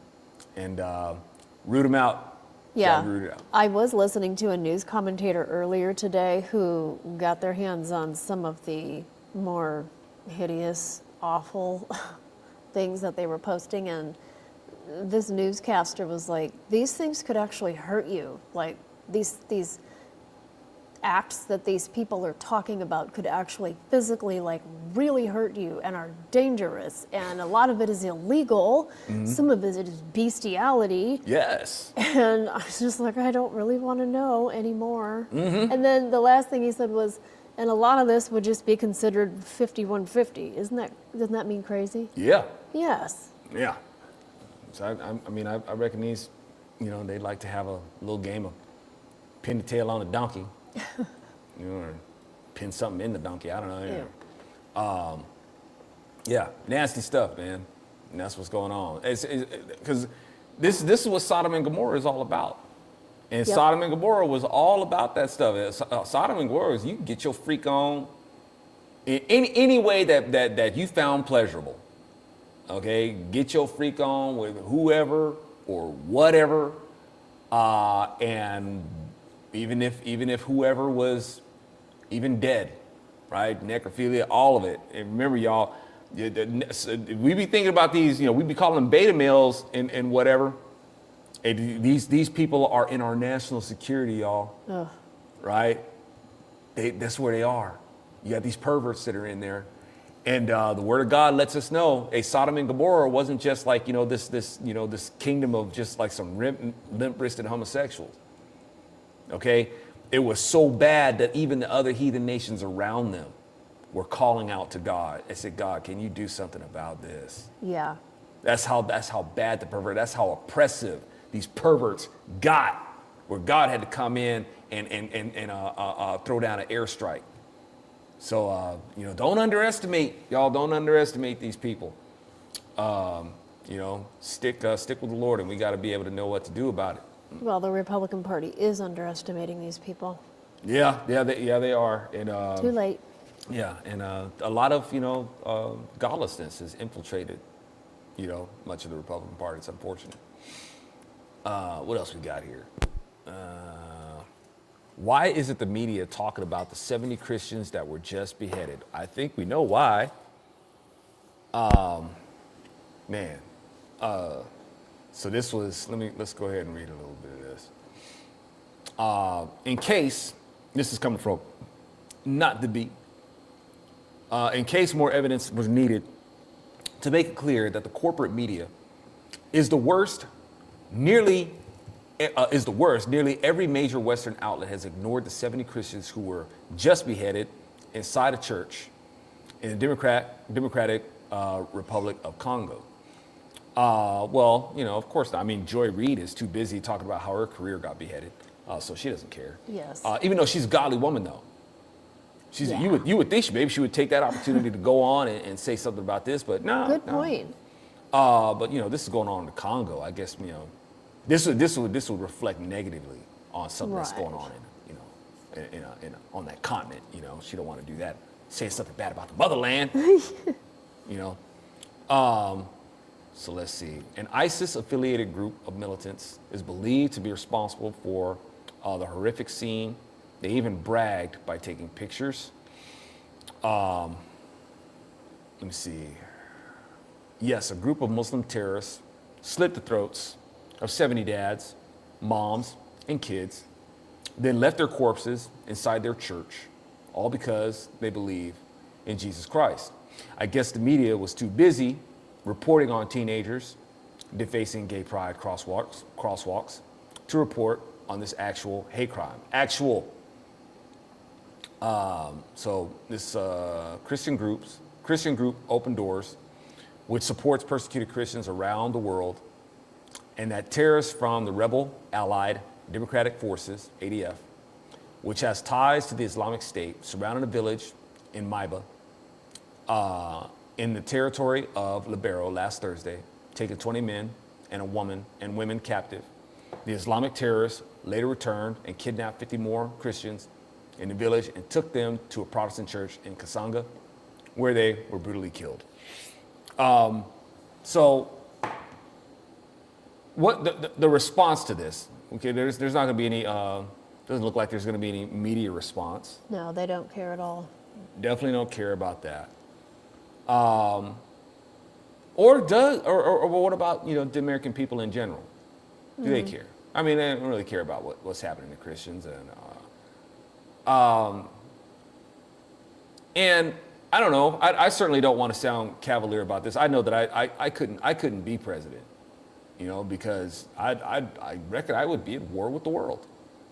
and root them out. Yeah, Root it out. I was listening to a news commentator earlier today who got their hands on some of the more hideous, awful things that they were posting, and this newscaster was like, these things could actually hurt you. Like these acts that these people are talking about could actually physically like really hurt you and are dangerous, and a lot of it is illegal. Some of it is bestiality. Yes. And I was just like, I don't really want to know anymore. And then the last thing he said was, and a lot of this would just be considered 5150. Doesn't that mean crazy? Yeah. Yes. Yeah. So I reckon these, they'd like to have a little game of pin the tail on a donkey. Or pin something in the donkey. I don't know. Yeah. Yeah, nasty stuff, man. And that's what's going on. Because this is what Sodom and Gomorrah is all about. And Yep. Sodom and Gomorrah was all about that stuff. Sodom and Gomorrah is you can get your freak on in any way that you found pleasurable. Okay, get your freak on with whoever or whatever, and even if whoever was even dead, right? Necrophilia, all of it. And remember, y'all, we be thinking about these, we be calling them beta males and whatever. And these people are in our national security, y'all. Ugh. Right? That's where they are. You got these perverts that are in there. And the Word of God lets us know, Sodom and Gomorrah wasn't just like, this kingdom of just like some limp-wristed homosexuals. Okay? It was so bad that even the other heathen nations around them were calling out to God. They said, God, can you do something about this? Yeah. That's how bad that's how oppressive these perverts got, where God had to come in and throw down an airstrike. So, don't underestimate these people. Stick with the Lord, and we got to be able to know what to do about it. Well, the Republican Party is underestimating these people. Yeah, they are. And Too late. yeah, and a lot of godlessness has infiltrated, much of the Republican Party. It's unfortunate. What else we got here? Why isn't the media talking about the 70 Christians that were just beheaded? I think we know why. Man. So this was, let's go ahead and read a little bit of this. In case, this is coming from Not the Beat. In case more evidence was needed to make it clear that the corporate media is the worst, nearly every major Western outlet has ignored the 70 Christians who were just beheaded inside a church in the Democratic Republic of Congo. Well, of course not. I mean, Joy Reid is too busy talking about how her career got beheaded, so she doesn't care. Yes. Even though she's a godly woman, though. Yeah. You would think maybe she would take that opportunity to go on and say something about this, but no. Good point. But this is going on in the Congo. I guess this would reflect negatively on something that's going on on that continent. She don't want to do that. Say something bad about the motherland. So let's see. An ISIS-affiliated group of militants is believed to be responsible for the horrific scene. They even bragged by taking pictures. Let me see. Yes, a group of Muslim terrorists slit the throats of 70 dads, moms, and kids, then left their corpses inside their church, all because they believe in Jesus Christ. I guess the media was too busy reporting on teenagers defacing gay pride crosswalks to report on this actual hate crime. So this Christian group, Open Doors, which supports persecuted Christians around the world, and that terrorists from the rebel allied Democratic Forces, ADF, which has ties to the Islamic State, surrounded a village in Maiba, in the territory of Libero last Thursday, taking 20 men and a woman and women captive. The Islamic terrorists later returned and kidnapped 50 more Christians in the village and took them to a Protestant church in Kasanga, where they were brutally killed. So what the response to this? Okay, there's not going to be any. Doesn't look like there's going to be any media response. No, they don't care at all. Definitely don't care about that. Or what about the American people in general? Do they care? I mean, they don't really care about what's happening to Christians, and I don't know. I certainly don't want to sound cavalier about this. I know that I couldn't be president, because I reckon I would be at war with the world.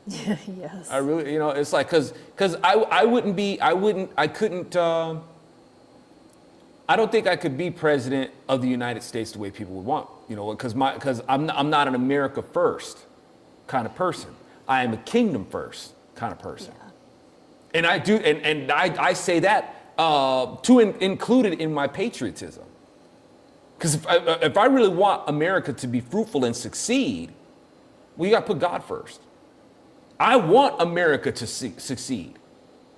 Yes. I really, it's like because I don't think I could be president of the United States the way people would want, because I'm not an America first kind of person. I am a kingdom first kind of person. Yeah. And I do, and I say that to include it in my patriotism. Because if I really want America to be fruitful and succeed, we got to put God first. I want America to succeed.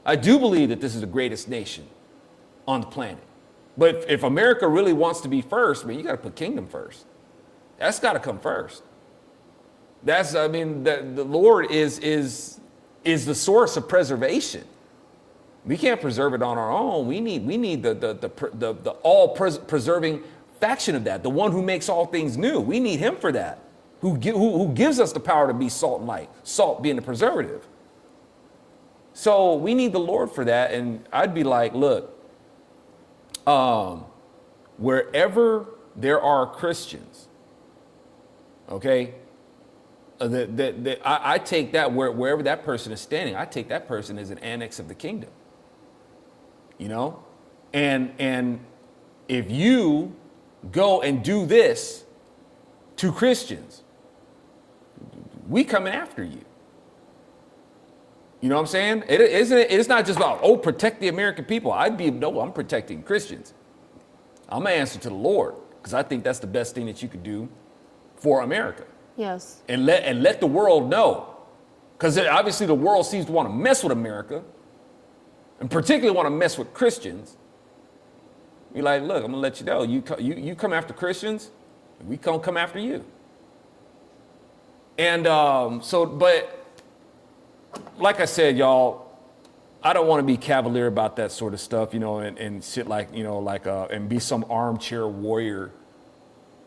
I do believe that this is the greatest nation on the planet. But if America really wants to be first, you got to put kingdom first. That's got to come first. The Lord is the source of preservation. We can't preserve it on our own. We need the all preserving faction of that, the one who makes all things new. We need him for that, who gives us the power to be salt and light, salt being the preservative. So we need the Lord for that. And I'd be like, look, wherever there are Christians, okay, I take that wherever that person is standing, I take that person as an annex of the kingdom. And if you go and do this to Christians, we coming after you. You know what I'm saying? It's not just about, protect the American people. I'm protecting Christians. I'm going to answer to the Lord, because I think that's the best thing that you could do for America. Yes. And let the world know. Because obviously the world seems to want to mess with America, and particularly want to mess with Christians. You're like, look, I'm going to let you know. You come after Christians, we come after you. And but like I said, y'all, I don't want to be cavalier about that sort of stuff, and sit and be some armchair warrior,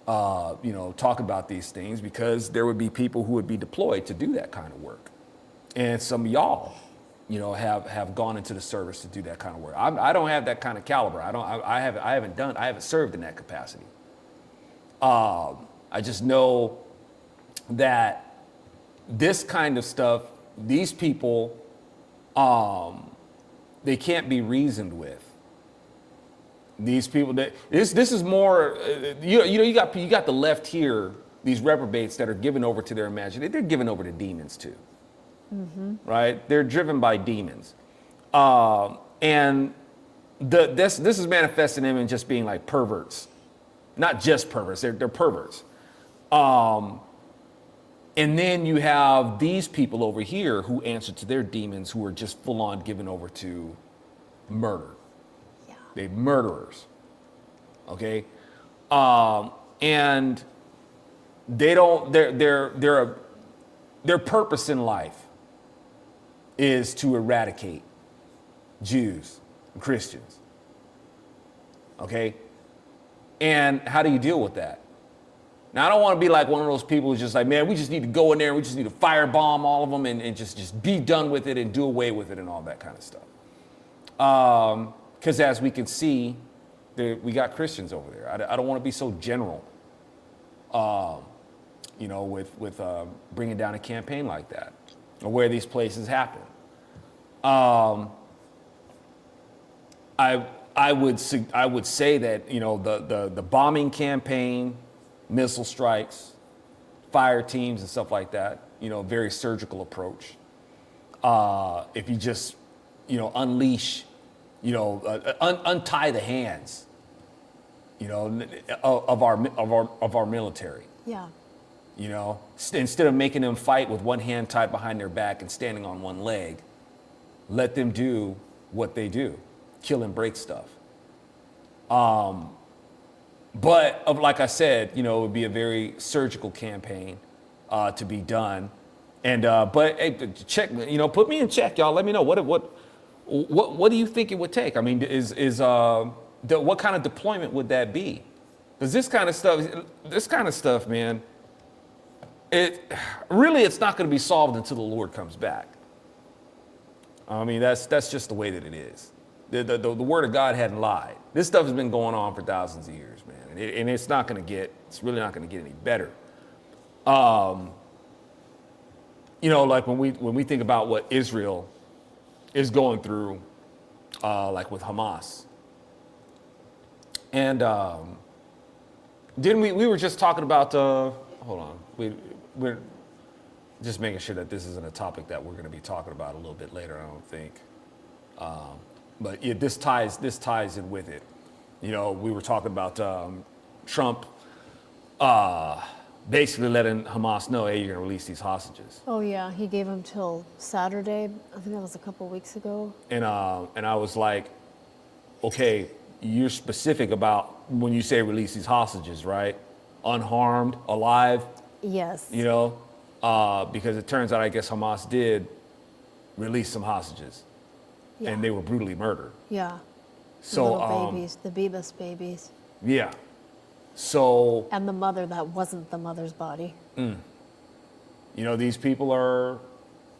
talk about these things, because there would be people who would be deployed to do that kind of work. And some of y'all, have gone into the service to do that kind of work. I don't have that kind of caliber. I haven't served in that capacity. I just know that this kind of stuff, these people, they can't be reasoned with. These people, this is more, you got the left here, these reprobates that are given over to their imagination. They're given over to demons too, right? They're driven by demons, and this is manifesting them in just being like perverts, not just perverts. They're perverts. And then you have these people over here who answer to their demons, who are just full on given over to murder. Yeah. They're murderers. Okay. And they don't, their purpose in life is to eradicate Jews and Christians. Okay. And how do you deal with that? Now, I don't want to be like one of those people who's just like, man, we just need to go in there and we just need to firebomb all of them and just be done with it and do away with it and all that kind of stuff. Because as we can see we got Christians over there. I don't want to be so general, with bringing down a campaign like that, or where these places happen. I would say that the bombing campaign, missile strikes, fire teams and stuff like that, very surgical approach. If you just unleash, untie the hands, of our military. Yeah. Instead of making them fight with one hand tied behind their back and standing on one leg, let them do what they do, kill and break stuff. But like I said, it would be a very surgical campaign to be done. And but hey, check, put me in check, y'all. Let me know what do you think it would take? I mean, what kind of deployment would that be? Because this kind of stuff, man, it's not going to be solved until the Lord comes back. I mean, that's just the way that it is. The word of God hadn't lied. This stuff has been going on for thousands of years, man, and it's really not going to get any better. Like when we think about what Israel is going through, like with Hamas, and didn't we were just talking about? Hold on, we're just making sure that this isn't a topic that we're going to be talking about a little bit later. I don't think. But yeah, this ties in with it. We were talking about Trump basically letting Hamas know, hey, you're going to release these hostages. Oh yeah, he gave them till Saturday. I think that was a couple weeks ago. And I was like, okay, you're specific about when you say release these hostages, right? Unharmed, alive. Yes. Because it turns out, I guess Hamas did release some hostages. Yeah. And they were brutally murdered. Yeah. So little babies, the Bebas babies. Yeah. So. And the mother that wasn't the mother's body. These people are,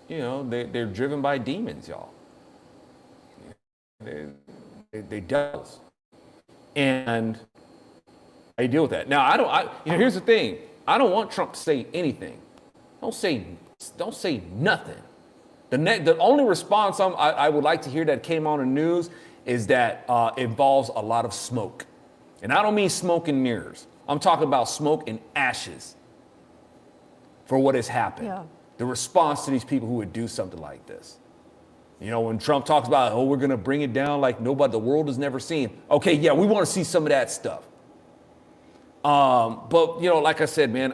they're driven by demons, y'all. They devils. And how you deal with that? Now here's the thing. I don't want Trump to say anything. Don't say nothing. The only response I would like to hear that came on the news is that involves a lot of smoke. And I don't mean smoke and mirrors. I'm talking about smoke and ashes for what has happened. Yeah. The response to these people who would do something like this. When Trump talks about, we're going to bring it down like the world has never seen. Okay, yeah, we want to see some of that stuff. But, like I said, man,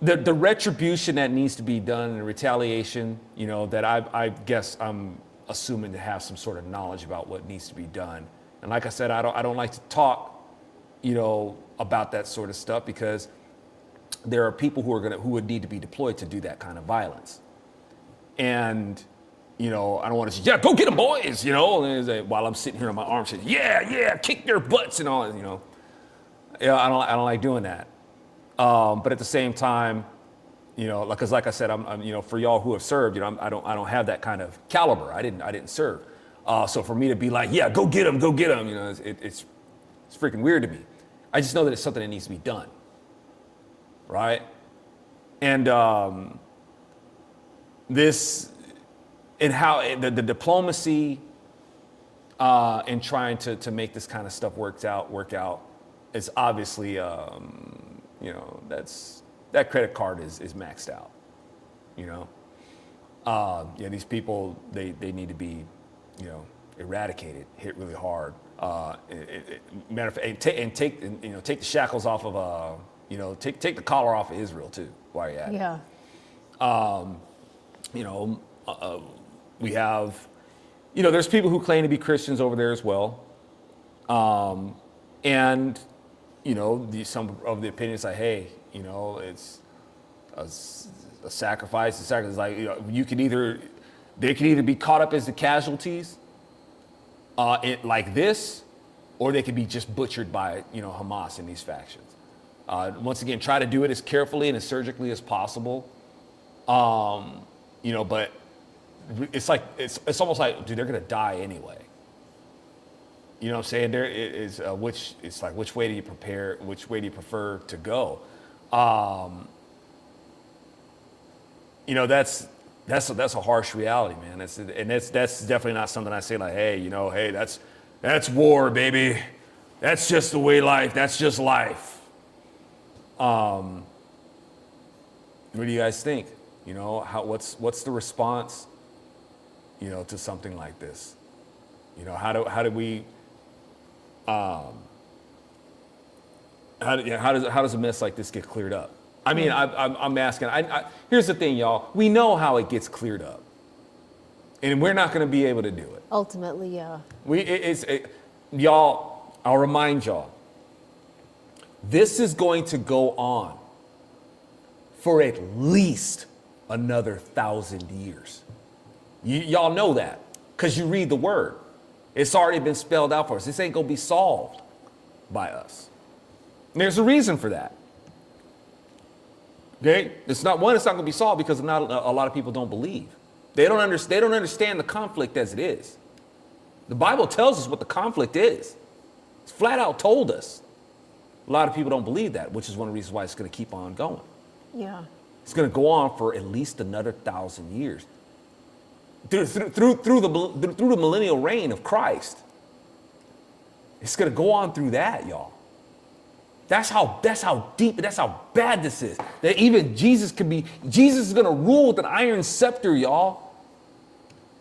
the retribution that needs to be done and the retaliation, that I guess I'm assuming to have some sort of knowledge about what needs to be done. And like I said, I don't like to talk, about that sort of stuff because there are people who would need to be deployed to do that kind of violence. And, I don't want to say, yeah, go get them, boys, while I'm sitting here on my arm saying, yeah, kick their butts and all, Yeah, I don't like doing that. But at the same time, because like I said, I'm for y'all who have served, I don't have that kind of caliber. I didn't serve. So for me to be like, yeah, go get them, it's freaking weird to me. I just know that it's something that needs to be done, right? And this and how the diplomacy in trying to make this kind of stuff work out is obviously that credit card is maxed out. These people they need to be eradicated, hit really hard. Matter of fact, take the shackles off of take the collar off of Israel too while you're at it. Yeah. We have, there's people who claim to be Christians over there as well. And, some of the opinions like, hey, it's a sacrifice. The sacrifice is like, they can either be caught up as the casualties like this, or they could be just butchered by, Hamas and these factions. Once again, try to do it as carefully and as surgically as possible. But it's almost like, dude, they're gonna die anyway. You know what I'm saying? There is which way do you prepare? Which way do you prefer to go? That's a harsh reality, man. That's definitely not something I say like, hey, that's war, baby. That's just the way life. That's just life. What do you guys think? What's the response? To something like this. How does a mess like this get cleared up? I mean, I'm asking. Here's the thing, y'all. We know how it gets cleared up, and we're not going to be able to do it. Ultimately, yeah. Y'all. I'll remind y'all. This is going to go on for at least another 1,000 years. Y'all know that because you read the word. It's already been spelled out for us. This ain't going to be solved by us. And there's a reason for that. Okay? It's not going to be solved because not a lot of people don't believe. They don't understand the conflict as it is. The Bible tells us what the conflict is. It's flat out told us. A lot of people don't believe that, which is one of the reasons why it's going to keep on going. Yeah. It's going to go on for at least another 1,000 years. Through the millennial reign of Christ. It's going to go on through that, y'all. That's how deep, that's how bad this is. That even Jesus is going to rule with an iron scepter, y'all.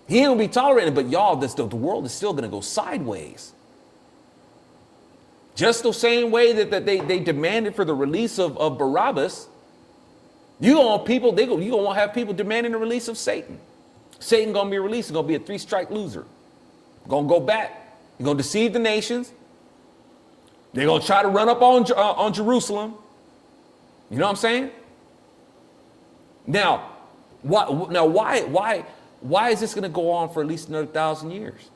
He ain't going to be tolerated, but y'all, the world is still going to go sideways. Just the same way that they demanded for the release of Barabbas, you're going to have people demanding the release of Satan. Satan going to be released. He's going to be a 3-strike loser. Going to go back. He's going to deceive the nations. They're going to try to run up on Jerusalem. You know what I'm saying? Now, why is this going to go on for at least another 1,000 years?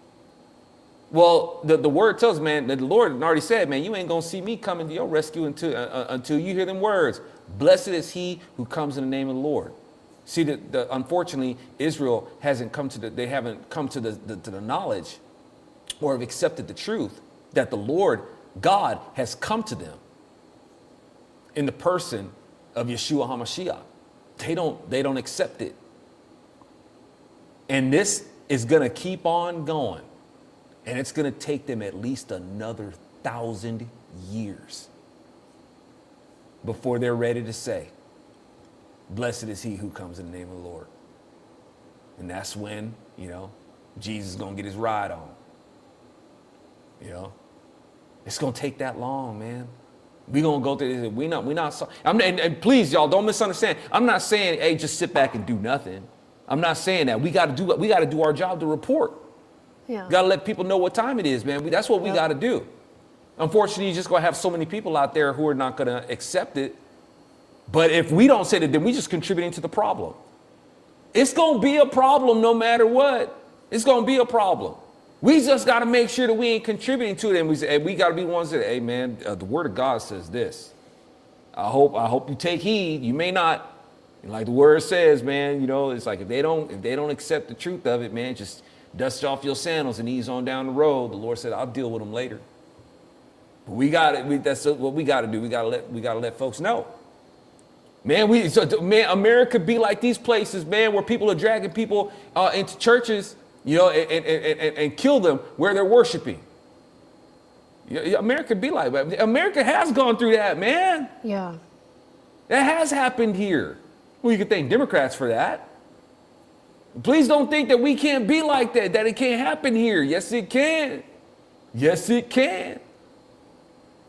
Well, the word tells us, man, that the Lord already said, man, you ain't going to see me coming to your rescue until you hear them words. Blessed is he who comes in the name of the Lord. See, unfortunately, Israel haven't come to the knowledge or have accepted the truth that the Lord God has come to them in the person of Yeshua HaMashiach. They don't accept it. And this is going to keep on going. And it's going to take them at least another 1,000 years before they're ready to say, blessed is he who comes in the name of the Lord. And that's when, Jesus is going to get his ride on. It's going to take that long, man. We're going to go through this. And please, y'all, don't misunderstand. I'm not saying, hey, just sit back and do nothing. I'm not saying that. We got to do our job to report. Yeah. Got to let people know what time it is, man. That's what we got to do. Unfortunately, you're just going to have so many people out there who are not going to accept it. But if we don't say that, then we just contributing to the problem. It's going to be a problem no matter what. It's going to be a problem. We just got to make sure that we ain't contributing to it. And we got to be ones that, hey, man, the word of God says this. I hope you take heed. You may not. Like the word says, man, it's like if they don't accept the truth of it, man, just dust off your sandals and ease on down the road. The Lord said, I'll deal with them later. But that's what we got to do. We got to let folks know. Man, America be like these places, man, where people are dragging people into churches, and kill them where they're worshiping. America be like that. America has gone through that, man. Yeah. That has happened here. Well, you can thank Democrats for that. Please don't think that we can't be like that it can't happen here. Yes, it can. Yes, it can.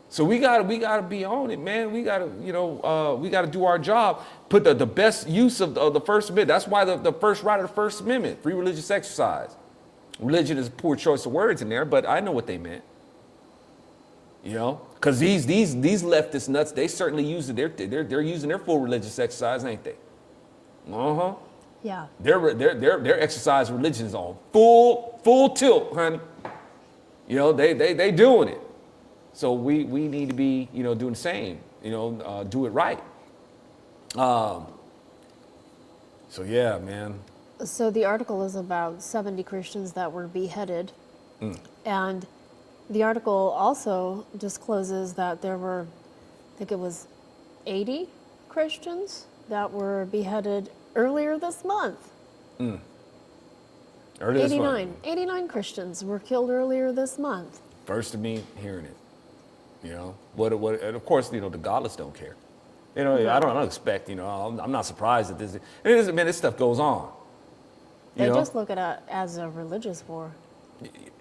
So we gotta be on it, man. We gotta do our job. Put the best use of the First Amendment. That's why the first right of the First Amendment, free religious exercise. Religion is a poor choice of words in there, but I know what they meant. Because these leftist nuts, they certainly use it. They're using their full religious exercise, ain't they? Yeah. Their exercise religion is on full tilt, honey. They doing it. So we need to be, doing the same, do it right. So yeah, man. So the article is about 70 Christians that were beheaded. And The article also discloses that there were, I think it was 80 Christians that were beheaded earlier this month. Earlier this 89. month. 89 Christians were killed earlier this month. First of me hearing it. You know, and of course, you know, the godless don't care. You know, I don't expect, you know, I'm not surprised that this stuff goes on. They just look at it as a religious war.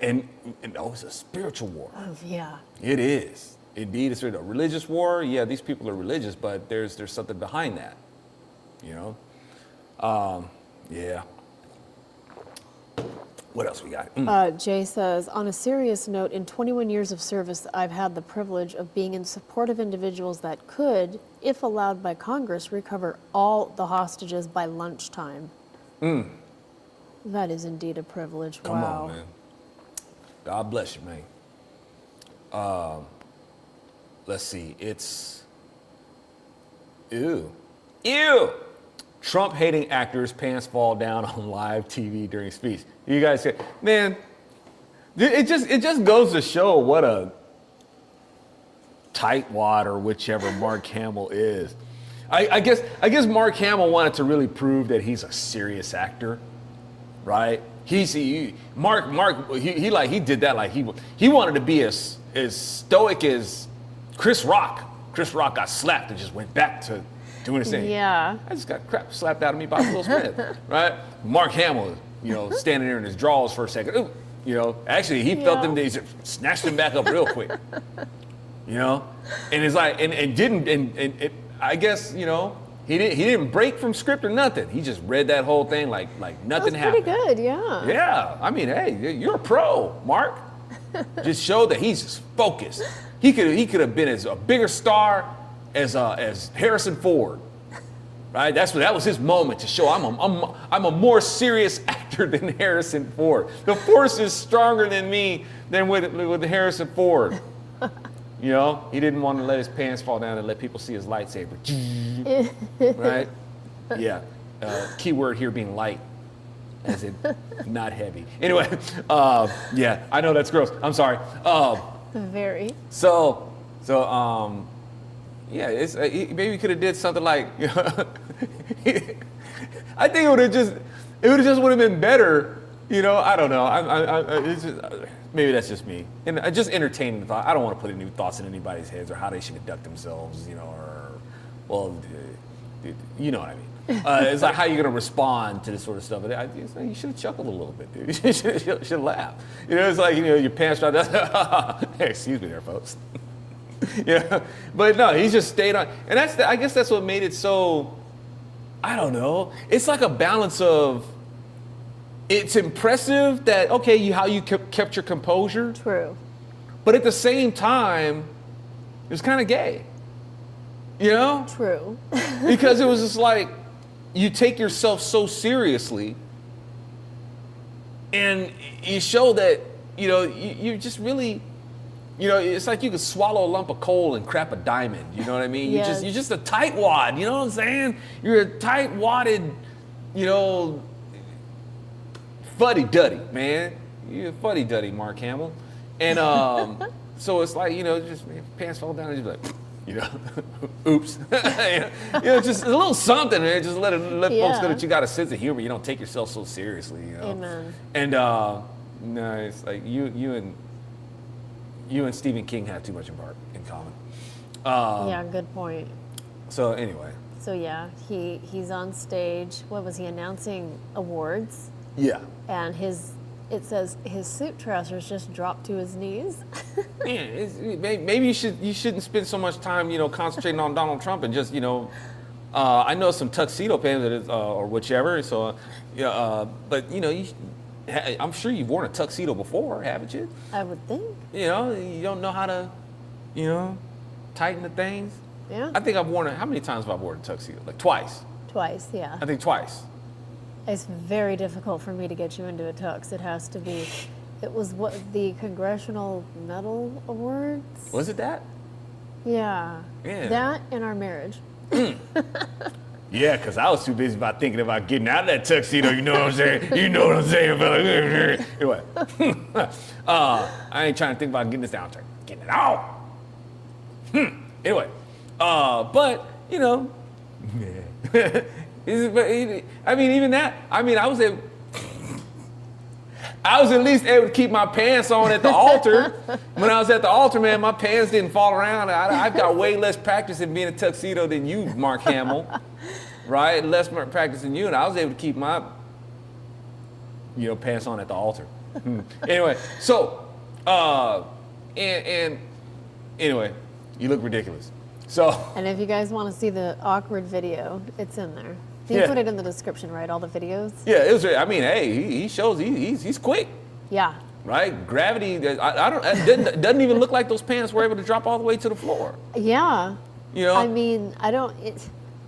And it's a spiritual war. Oh, yeah. It is. Indeed, it's a religious war. Yeah, these people are religious, but there's something behind that. You know? Yeah. What else we got? Jay says, on a serious note, in 21 years of service, I've had the privilege of being in support of individuals that could, if allowed by Congress, recover all the hostages by lunchtime. That is indeed a privilege. Come wow. on, man. God bless you, man. Let's see. It's... Ew. Trump-hating actors' pants fall down on live TV during speech. You guys say, man, it just goes to show what a tightwad or whichever Mark Hamill is. I guess Mark Hamill wanted to really prove that he's a serious actor, right? He did that like he wanted to be as stoic as Chris Rock. Chris Rock got slapped and just went back to doing his thing. Yeah. I just got crap slapped out of me by Will Smith, right? Mark Hamill, you know, standing there in his drawers for a second. Ooh, you know, actually he felt them days, snatched them back up real quick. You know, and it's like, I guess, you know, he didn't break from script or nothing. He just read that whole thing like nothing happened. Pretty good, yeah. Yeah, I mean, hey, you're a pro, Mark. Just showed that he's just focused. He could have been as a bigger star as Harrison Ford, right? That was his moment to show I'm a more serious actor than Harrison Ford. The force is stronger than me than with Harrison Ford. You know, he didn't want to let his pants fall down and let people see his lightsaber. Right? Yeah. Keyword here being light, as in not heavy. Anyway, yeah, I know that's gross. I'm sorry. Very. So, yeah, it's maybe we could have did something like. I think it would have just been better. You know, I don't know. It's just, maybe that's just me. And just entertaining thought. I don't want to put any thoughts in anybody's heads or how they should conduct themselves. You know, you know what I mean. It's like how you're gonna respond to this sort of stuff. It's like you should have chuckled a little bit, dude. You should laugh. You know, it's like, you know, your pants dropped down. Hey, excuse me there, folks. Yeah, but no, he just stayed on, and I guess that's what made it so. I don't know. It's like a balance of. It's impressive that how you kept your composure. True. But at the same time, it was kind of gay. You know? True. Because it was just like you take yourself so seriously, and you show that you just really. You know, it's like you could swallow a lump of coal and crap a diamond. You know what I mean? Yes. You're just a tightwad. You know what I'm saying? You're a tight-wadded, fuddy-duddy, man. You're a fuddy-duddy, Mark Hamill. And so it's like, just pants fall down and just like, oops. Just a little something, man. Just let folks know that you got a sense of humor. You don't take yourself so seriously. Amen. And no, it's like you and Stephen King have too much in common. Yeah, good point. So anyway. So yeah, he's on stage. What was he announcing? Awards. Yeah. And it says his suit trousers just dropped to his knees. Man, maybe you shouldn't spend so much time concentrating on Donald Trump and just I know some tuxedo pants or whichever. So but I'm sure you've worn a tuxedo before, haven't you? I would think. You don't know how to, tighten the things. Yeah. I think I've worn it. How many times have I worn a tuxedo? Like twice. Twice, yeah. I think twice. It's very difficult for me to get you into a tux. It has to be. It was the Congressional Medal Awards. Was it that? Yeah. Yeah. That and our marriage. Yeah, because I was too busy about thinking about getting out of that tuxedo, you know what I'm saying? You know what I'm saying, fella? Anyway, I ain't trying to think about getting this down. I'm trying to get it out. Anyway, but, you know, I mean, even that, I mean, I was at least able to keep my pants on at the altar. When I was at the altar, man, my pants didn't fall around. I've got way less practice in being a tuxedo than you, Mark Hamill, right? Less practice than you, and I was able to keep my, pants on at the altar. Anyway, so, and anyway, you look ridiculous. So. And if you guys want to see the awkward video, it's in there. You put it in the description, right? All the videos. Yeah, it was. I mean, hey, he shows he's quick. Yeah. Right. Gravity. It doesn't even look like those pants were able to drop all the way to the floor. Yeah. You know. I mean,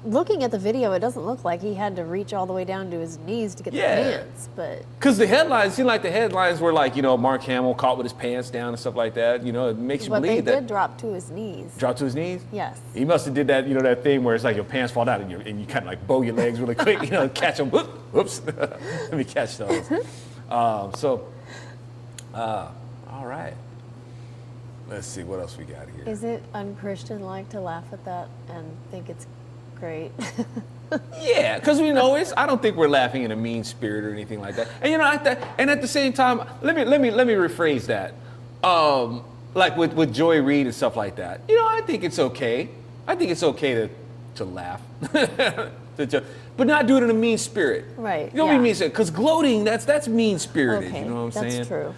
looking at the video, it doesn't look like he had to reach all the way down to his knees to get the pants, but. Because the headlines seem like the headlines were like, Mark Hamill caught with his pants down and stuff like that. It makes you believe that. But they did drop to his knees. Drop to his knees? Yes. He must have did that, that thing where it's like your pants fall down and you kind of like bow your legs really quick, catch them. Whoops. Let me catch those. All right. Let's see what else we got here. Is it unchristian-like to laugh at that and think it's great? Yeah, because I don't think we're laughing in a mean spirit or anything like that. And at the same time, let me rephrase that. Like with Joy Reid and stuff like that. I think it's okay. I think it's okay to laugh, but not do it in a mean spirit. Right. You don't be mean spirit, because gloating that's mean spirited. Okay, you know what I'm saying? that's true.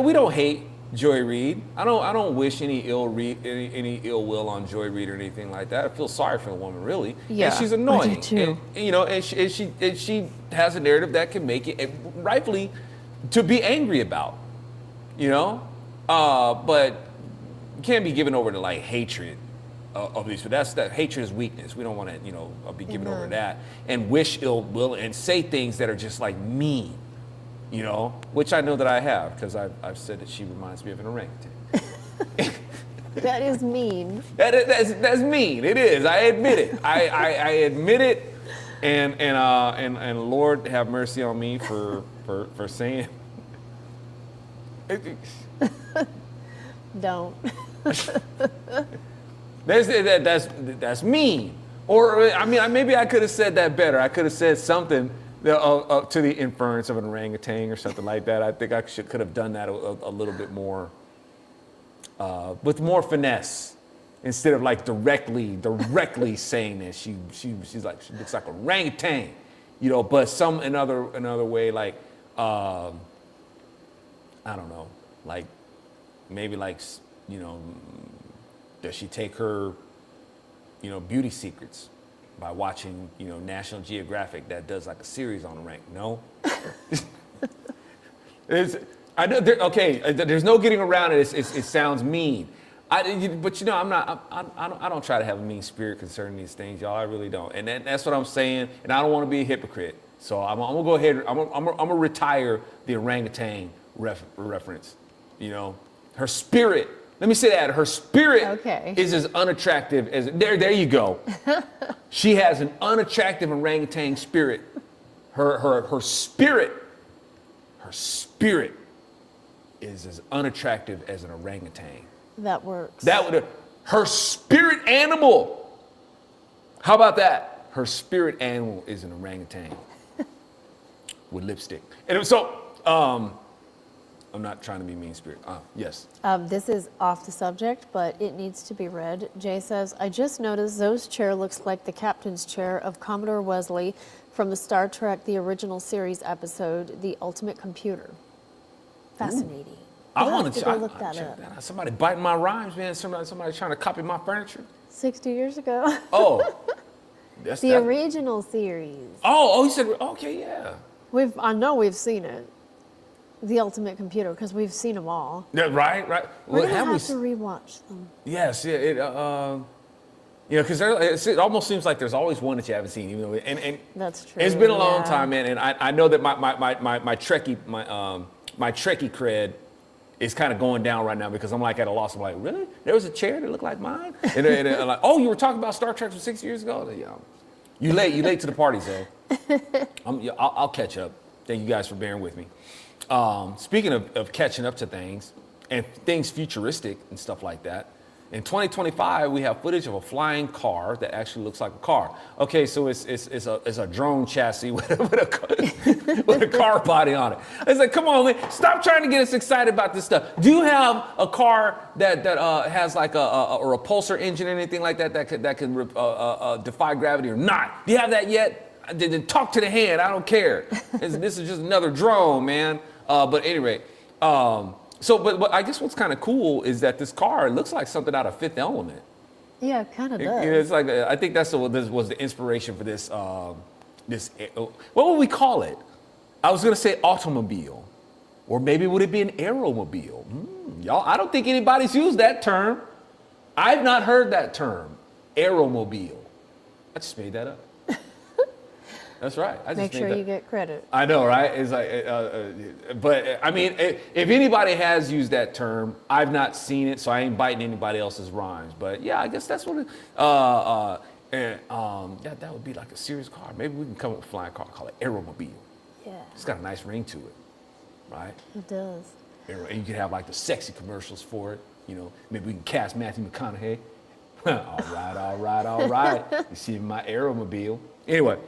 We don't hate Joy Reid. I don't wish any ill will on Joy Reid or anything like that. I feel sorry for the woman, really. Yeah, and she's annoying. I do too. And she has a narrative that can make it rightfully to be angry about. But you can't be given over to like hatred of these. But that hatred is weakness. We don't want to be given over to that and wish ill will and say things that are just like mean. Which I know that I have, because I've said that she reminds me of an orangutan. That is mean. That's mean. It is. I admit it. I admit it, and Lord have mercy on me for saying. Don't. That's mean. Or maybe I could have said that better. I could have said something. To the inference of an orangutan or something like that. I think I could have done that a little bit more, with more finesse, instead of like directly saying that she looks like a orangutan, but some another way, like I don't know, like maybe like does she take her beauty secrets by watching, National Geographic that does like a series on the rank? No. There's no getting around it. It sounds mean. But I'm not. I don't try to have a mean spirit concerning these things, y'all. I really don't. And that's what I'm saying. And I don't want to be a hypocrite. So I'm gonna go ahead. I'm gonna retire the orangutan reference. Her spirit. Let me say that her spirit is as unattractive as there you go. She has an unattractive orangutan spirit. Her spirit is as unattractive as an orangutan. That works. Her spirit animal. How about that? Her spirit animal is an orangutan with lipstick. And so I'm not trying to be mean-spirited. Yes. This is off the subject, but it needs to be read. Jay says, I just noticed Zoe's chair looks like the captain's chair of Commodore Wesley from the Star Trek, the original series episode, The Ultimate Computer. Fascinating. I want to look that up. That. Somebody biting my rhymes, man. Somebody trying to copy my furniture. 60 years ago. Oh. The original series. Oh, you said, okay, yeah. I know we've seen it. The Ultimate Computer, because we've seen them all. Yeah, right. We're gonna have to rewatch them. Yes, because it almost seems like there's always one that you haven't seen, even though and that's true. It's been a long time, man, and I know that my Trekkie my Trekkie cred is kind of going down right now because I'm like at a loss. I'm like, really? There was a chair that looked like mine? And they're like, oh, you were talking about Star Trek from 6 years ago? Yeah. You late to the party, so I'll catch up. Thank you guys for bearing with me. Speaking of catching up to things and things futuristic and stuff like that, in 2025 we have footage of a flying car that actually looks like a car. Okay, so it's a drone chassis with a car body on it. It's like, come on, man, stop trying to get us excited about this stuff. Do you have a car that has like a repulsor engine or anything like that that can defy gravity or not? Do you have that yet? Then talk to the hand. I don't care. This is just another drone, man. But anyway, but I guess what's kind of cool is that this car looks like something out of Fifth Element. Yeah, it kind of does. It's like I think that's what this was the inspiration for this. What would we call it? I was gonna say automobile, or maybe would it be an aeromobile? Y'all, I don't think anybody's used that term. I've not heard that term, aeromobile. I just made that up. That's right. Make sure you get credit. I know, right? It's like, but I mean, if anybody has used that term, I've not seen it, so I ain't biting anybody else's rhymes. But yeah, I guess that's what that would be like a serious car. Maybe we can come up with a flying car, call it aeromobile. Yeah. It's got a nice ring to it, right? It does. And you can have like the sexy commercials for it. You know, maybe we can cast Matthew McConaughey. All right. You see my aeromobile. Anyway.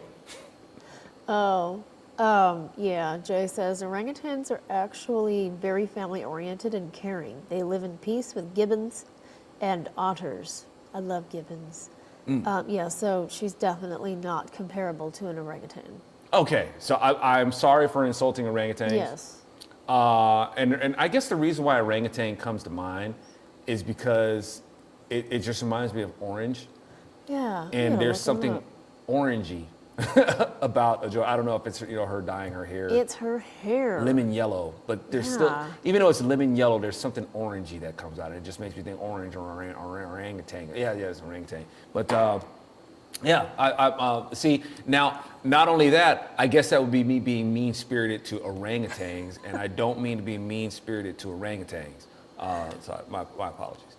Yeah, Jay says orangutans are actually very family oriented and caring. They live in peace with gibbons and otters. I love gibbons. Yeah, so she's definitely not comparable to an orangutan. Okay, so I'm sorry for insulting orangutans. Yes. And I guess the reason why orangutan comes to mind is because it just reminds me of orange. Yeah. And there's something orangey about a joy. I don't know if it's her dyeing her hair. It's her hair. Lemon yellow, but there's still, even though it's lemon yellow, there's something orangey that comes out. It just makes me think orange or orangutan. Yeah, it's orangutan. But I see now. Not only that, I guess that would be me being mean-spirited to orangutans, and I don't mean to be mean-spirited to orangutans. So my apologies.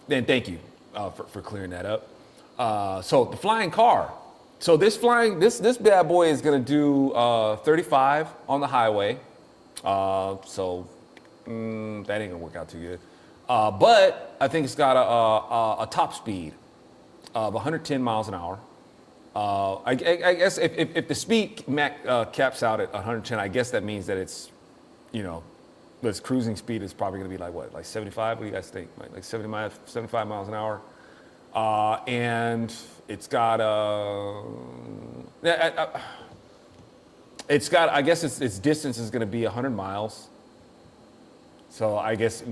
Then thank you for clearing that up. So the flying car. So this bad boy is gonna do 35 on the highway. So that ain't gonna work out too good. But I think it's got a top speed of 110 miles an hour. I guess if the speed caps out at 110, I guess that means that it's, its cruising speed is probably gonna be like 75? What do you guys think? Like 75 miles an hour? And it's got I guess its distance is going to be 100 miles. So I guess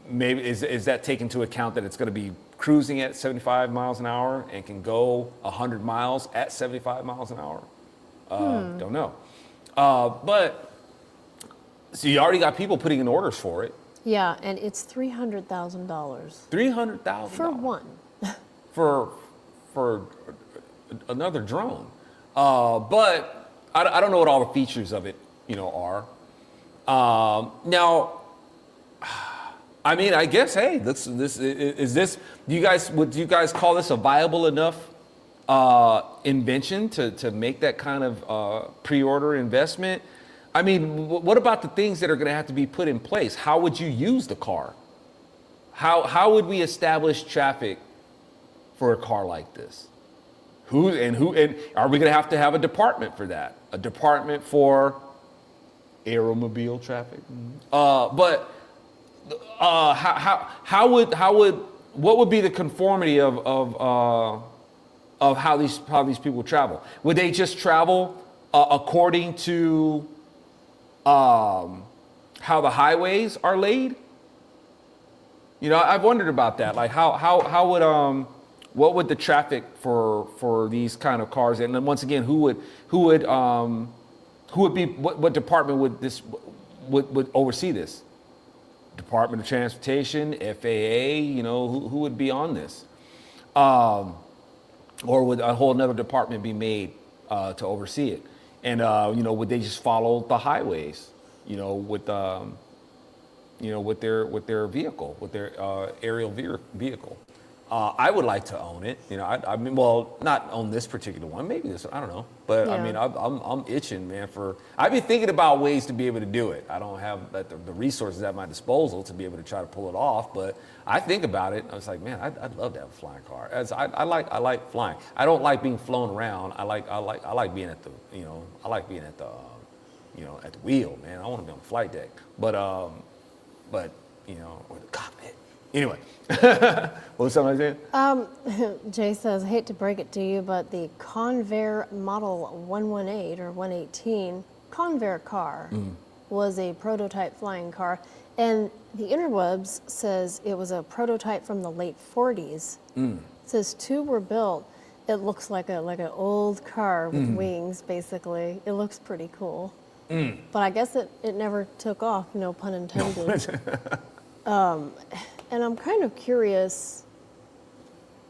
maybe is that taken into account that it's going to be cruising at 75 miles an hour and can go 100 miles at 75 miles an hour? Don't know. But so you already got people putting in orders for it. Yeah, and it's $300,000. $300,000 for one. for another drone, but I don't know what all the features of it are. Now, I mean, I guess would you guys call this a viable enough invention to make that kind of pre-order investment? I mean, what about the things that are going to have to be put in place? How would you use the car? How would we establish traffic for a car like this? Who and are we going to have a department for that? A department for aeromobile traffic? But what would be the conformity of how these people travel? Would they just travel according to how the highways are laid? I've wondered about that. Like how would what would the traffic for these kind of cars, and then once again, who would be what department would oversee this? Department of Transportation, FAA, who would be on this? Or would a whole another department be made to oversee it? And would they just follow the highways? With with their vehicle, with their aerial vehicle. I would like to own it. I mean, well, not on this particular one. Maybe this. I don't know. But I mean, I'm itching, man. I've been thinking about ways to be able to do it. I don't have the resources at my disposal to be able to try to pull it off. But I think about it. I was like, man, I'd love to have a flying car. I like flying. I don't like being flown around. I like being at the at the wheel, man. I want to be on the flight deck. But or the cockpit. Anyway, what was somebody saying? Jay says, hate to break it to you, but the Convair Model 118 or 118 Convair car was a prototype flying car. And the interwebs says it was a prototype from the late 40s. It says 2 were built. It looks like an old car with wings, basically. It looks pretty cool. But I guess it never took off, no pun intended. And I'm kind of curious.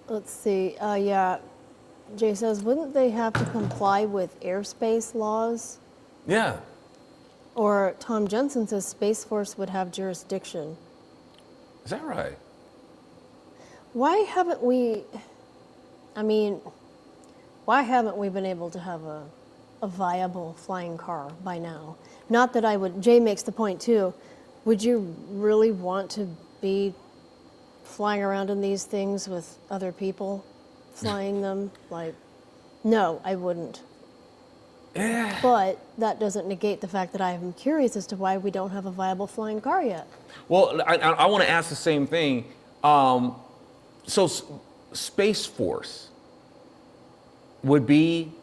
Let's see. Jay says, wouldn't they have to comply with airspace laws? Yeah. Or Tom Jensen says Space Force would have jurisdiction. Is that right? Why haven't we been able to have a viable flying car by now? Not that I would, Jay makes the point too, would you really want to be flying around in these things with other people flying them? Like, no, I wouldn't. Yeah. But that doesn't negate the fact that I am curious as to why we don't have a viable flying car yet. Well, I want to ask the same thing. So Space Force would be,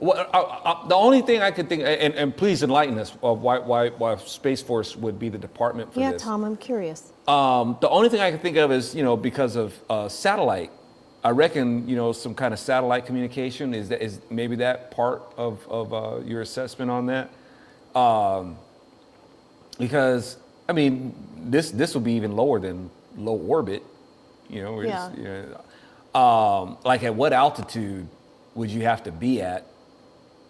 the only thing I could think, and please enlighten us of why Space Force would be the department for this. Yeah, Tom, I'm curious. The only thing I can think of is, because of satellite. I reckon, some kind of satellite communication is maybe that part of your assessment on that. Because, I mean, this will be even lower than low orbit. Like at what altitude would you have to be at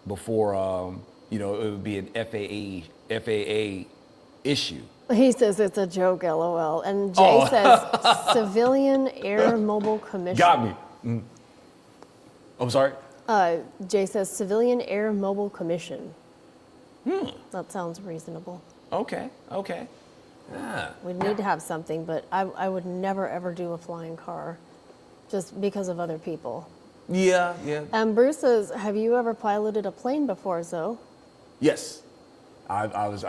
before, it would be an FAA issue? He says it's a joke, LOL. And Jay says Civilian Air Mobile Commission. Got me. I'm sorry? Jay says Civilian Air Mobile Commission. That sounds reasonable. Okay. Yeah. We'd need to have something, but I would never, ever do a flying car just because of other people. Yeah. And Bruce says, have you ever piloted a plane before, Zoe? Yes. I was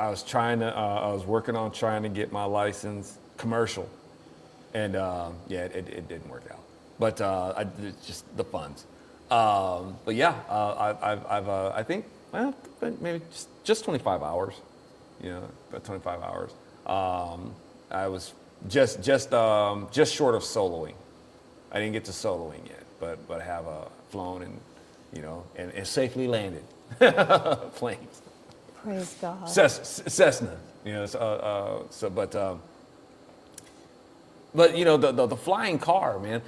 working on trying to get my license commercial, and it didn't work out. But it's just the funds. But yeah, I think maybe just 25 hours. About 25 hours. I was just short of soloing. I didn't get to soloing yet, but I have flown and safely landed planes. Praise God. Cessna, but the flying car, man.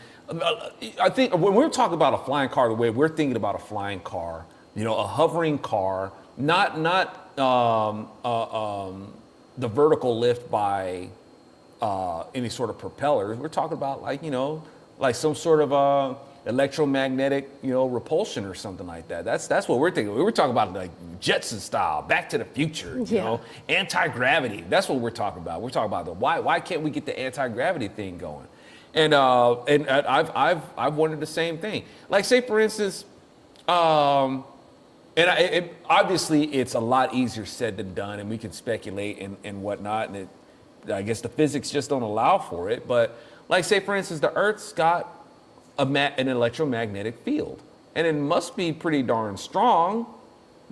I think when we're talking about a flying car, the way we're thinking about a flying car, a hovering car, not the vertical lift by any sort of propellers. We're talking about like some sort of electromagnetic, repulsion or something like that. That's what we're thinking. We were talking about like Jetson style, Back to the Future, anti-gravity. That's what we're talking about. We're talking about why can't we get the anti-gravity thing going? And I've wondered the same thing. Like say for instance, obviously it's a lot easier said than done, and we can speculate and whatnot, and I guess the physics just don't allow for it. But like say for instance, the Earth's got an electromagnetic field, and it must be pretty darn strong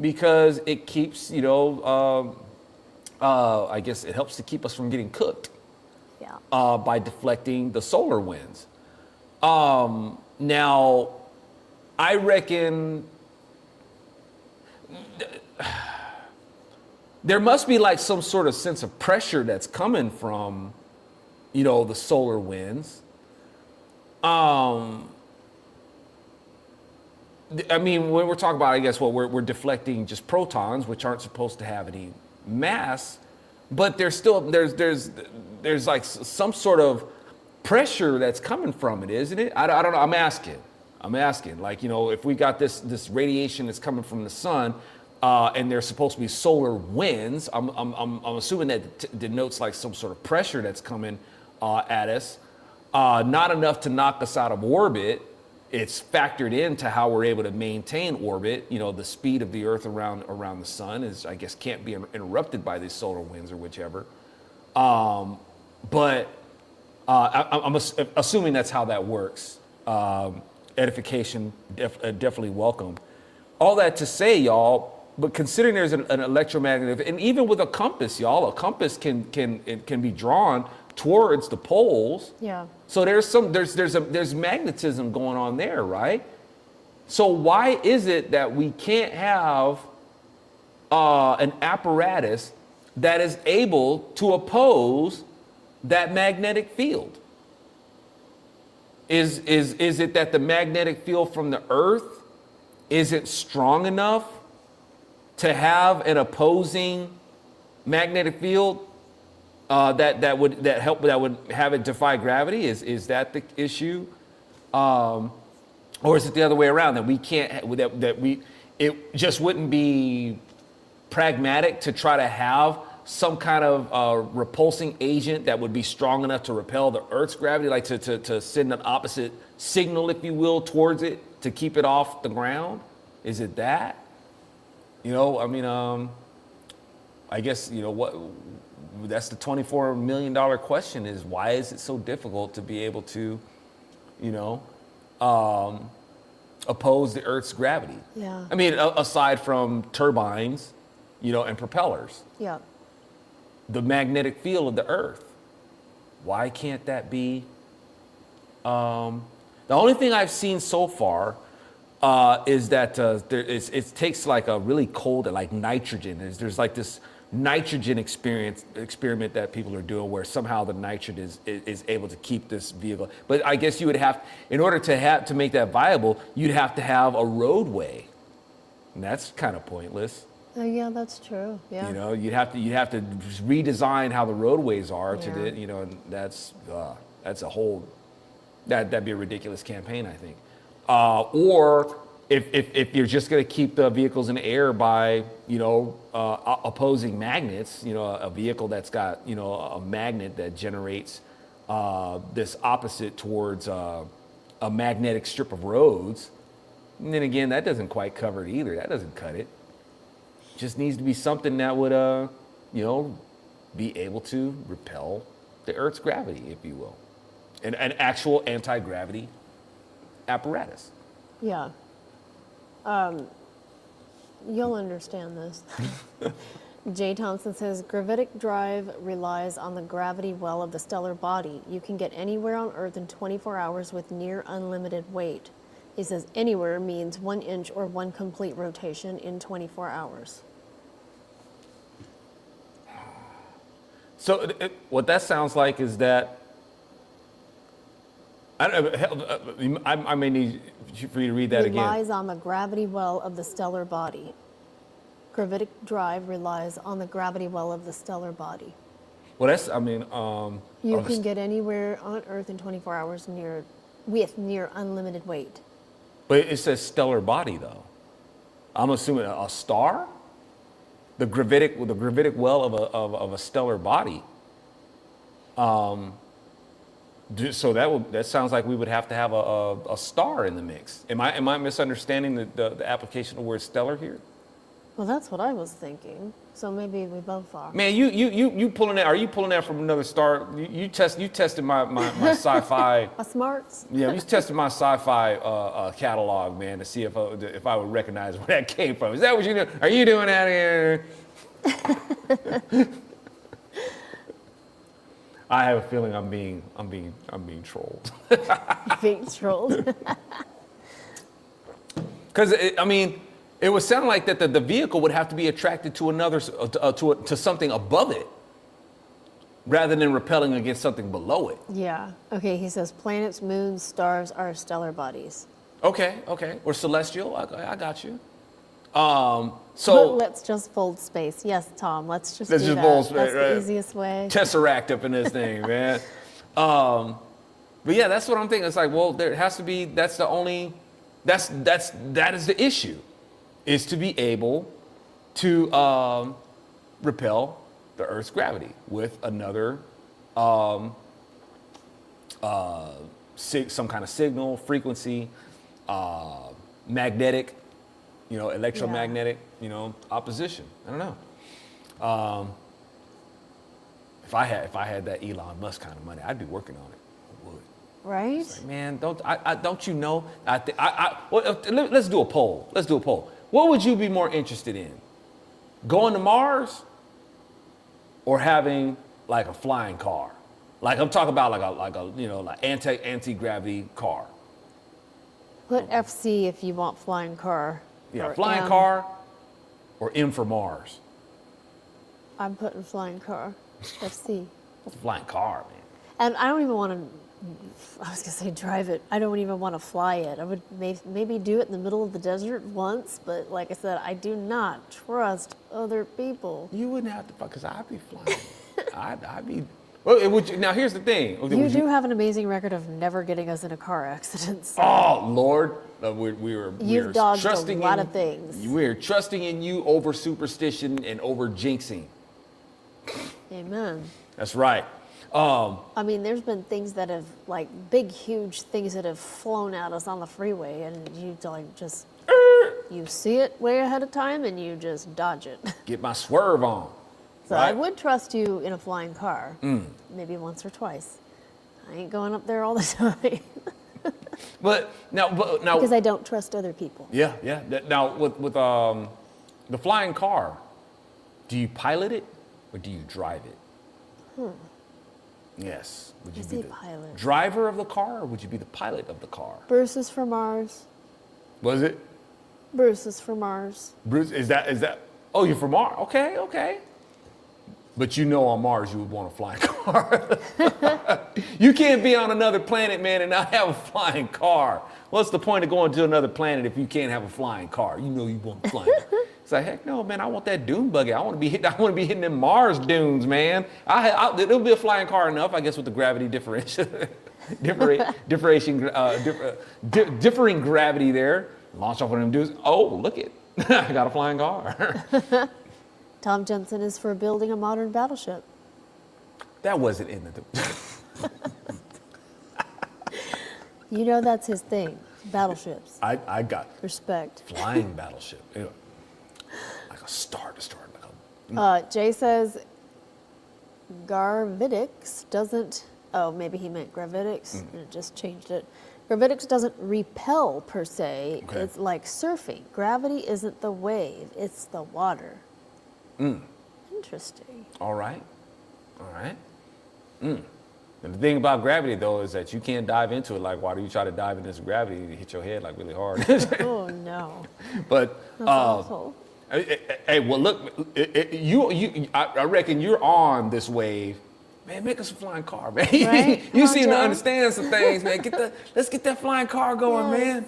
because it keeps, I guess it helps to keep us from getting cooked by deflecting the solar winds. Now, I reckon there must be like some sort of sense of pressure that's coming from, the solar winds. I mean, when we're talking about, I guess, we're deflecting just protons, which aren't supposed to have any mass, but there's like some sort of pressure that's coming from it, isn't it? I don't know. I'm asking. Like, you know, if we got this radiation that's coming from the sun, and there's supposed to be solar winds, I'm assuming that denotes like some sort of pressure that's coming at us. Not enough to knock us out of orbit. It's factored into how we're able to maintain orbit. You know, the speed of the Earth around the sun is, I guess, can't be interrupted by these solar winds or whichever. But I'm assuming that's how that works. Edification, definitely welcome. All that to say, y'all, but considering there's an electromagnetic, and even with a compass, y'all, a compass can be drawn towards the poles. Yeah. So there's magnetism going on there, right? So why is it that we can't have an apparatus that is able to oppose that magnetic field? Is it that the magnetic field from the Earth isn't strong enough to have an opposing magnetic field that would have it defy gravity? Is that the issue, or is it the other way around, that we can't it just wouldn't be pragmatic to try to have some kind of repulsing agent that would be strong enough to repel the Earth's gravity, like to send an opposite signal, if you will, towards it to keep it off the ground? Is it that? You know, I mean, I guess, you know, what, that's the $24 million question, is why is it so difficult to be able to, you know, oppose the Earth's gravity? Yeah. I mean, aside from turbines, you know, and propellers. Yeah. The magnetic field of the Earth. Why can't that be? The only thing I've seen so far is that it takes like a really cold, like nitrogen. There's like this nitrogen experiment that people are doing where somehow the nitrogen is able to keep this vehicle. But I guess you would have, in order to make that viable, you'd have to have a roadway, and that's kind of pointless. Oh yeah, that's true. Yeah. You know, you'd have to redesign how the roadways are to Yeah. the, you know, and that's a whole, that'd be a ridiculous campaign, I think. Or if you're just going to keep the vehicles in the air by, you know, opposing magnets, you know, a vehicle that's got, you know, a magnet that generates this opposite towards a magnetic strip of roads, and then again, that doesn't quite cover it either. That doesn't cut it. Just needs to be something that would, you know, be able to repel the Earth's gravity, if you will. An actual anti-gravity apparatus. Yeah. You'll understand this. Jay Thompson says, gravitic drive relies on the gravity well of the stellar body. You can get anywhere on Earth in 24 hours with near unlimited weight. He says anywhere means 1 inch or 1 complete rotation in 24 hours. So what that sounds like is that, I may need for you to read that again. Relies on the gravity well of the stellar body. Gravitic drive relies on the gravity well of the stellar body. Well, that's, I mean, You can get anywhere on Earth in 24 hours with near unlimited weight. but it says stellar body though. I'm assuming a star, the gravitic well of a stellar body. So that sounds like we would have to have a star in the mix. Am I misunderstanding the application of the word stellar here? Well, that's what I was thinking. So maybe we both are. Man, you pulling that? Are you pulling that from another star? You tested my sci-fi. A smarts? Yeah, you tested my sci-fi catalog, man, to see if I would recognize where that came from. Is that what you do? Are you doing that here? I have a feeling I'm being trolled. Being trolled. Because I mean, it would sound like that the vehicle would have to be attracted to another to something above it, rather than repelling against something below it. Yeah. Okay, he says planets, moons, stars are stellar bodies. Okay. Or celestial. I got you. So let's just fold space. Yes, Tom. Let's just Let's do just that. fold space, That's right? the easiest way. Tesseract up in this thing, man. But yeah, that's what I'm thinking. It's like, well, there has to be. That is the issue, is to be able to repel the Earth's gravity with another some kind of signal, frequency, magnetic, electromagnetic, opposition. I don't know. If I had that Elon Musk kind of money, I'd be working on it. I would. Right? It's like, man, don't you know? Let's do a poll. What would you be more interested in? Going to Mars or having like a flying car? Like I'm talking about like anti-gravity car. Put FC if you want flying car. Yeah, or flying M. car or M for Mars. I'm putting flying car. FC. What's a flying car, man? And I don't even want to, I was going to say drive it. I don't even want to fly it. I would maybe do it in the middle of the desert once, but like I said, I do not trust other people. You wouldn't have to, because I'd be flying. I'd be. Well, now here's the thing. You do have an amazing record of never getting us in a car accident. So. Oh Lord, You've dodged a lot of things. We're trusting in you over superstition and over jinxing. Amen. That's right. I mean, there's been things that have, like, big, huge things that have flown at us on the freeway, and you, like, just, you see it way ahead of time, and you just dodge it. Get my swerve on. So right? I would trust you in a flying car, maybe once or twice. I ain't going up there all the time. But now, because I don't trust other people. Yeah. Now, with the flying car, do you pilot it or do you drive it? Yes. Would you I be say the pilot. driver of the car, or would you be the pilot of the car? Bruce is from Mars. Was it? Bruce is from Mars. Bruce, is that? Oh, you're from Mars. Okay. But on Mars you would want a flying car. You can't be on another planet, man, and not have a flying car. What's the point of going to another planet if you can't have a flying car? You want a flying car. It's like, heck no, man, I want that dune buggy. I want to be hitting them Mars dunes, man. It'll be a flying car enough, I guess, with the gravity differing gravity there. Launch off one of them dudes. Oh, look it. I got a flying car. Tom Jensen is for building a modern battleship. That wasn't in the... That's his thing. Battleships. I got... Respect. Flying battleship. Anyway, like a star destroyer. Jay says Gravitics doesn't... Oh, maybe he meant gravitics and it just changed it. Gravitics doesn't repel per se. Okay. It's like surfing. Gravity isn't the wave, it's the water. Interesting. All right. And the thing about gravity, though, is that you can't dive into it like water. You try to dive into this gravity, you hit your head like really hard. Oh no. But that's awful. Hey, well, look, I reckon you're on this wave. Man, make us a flying car, man. Right? You seem to understand some things, man. Let's get that flying car going, man.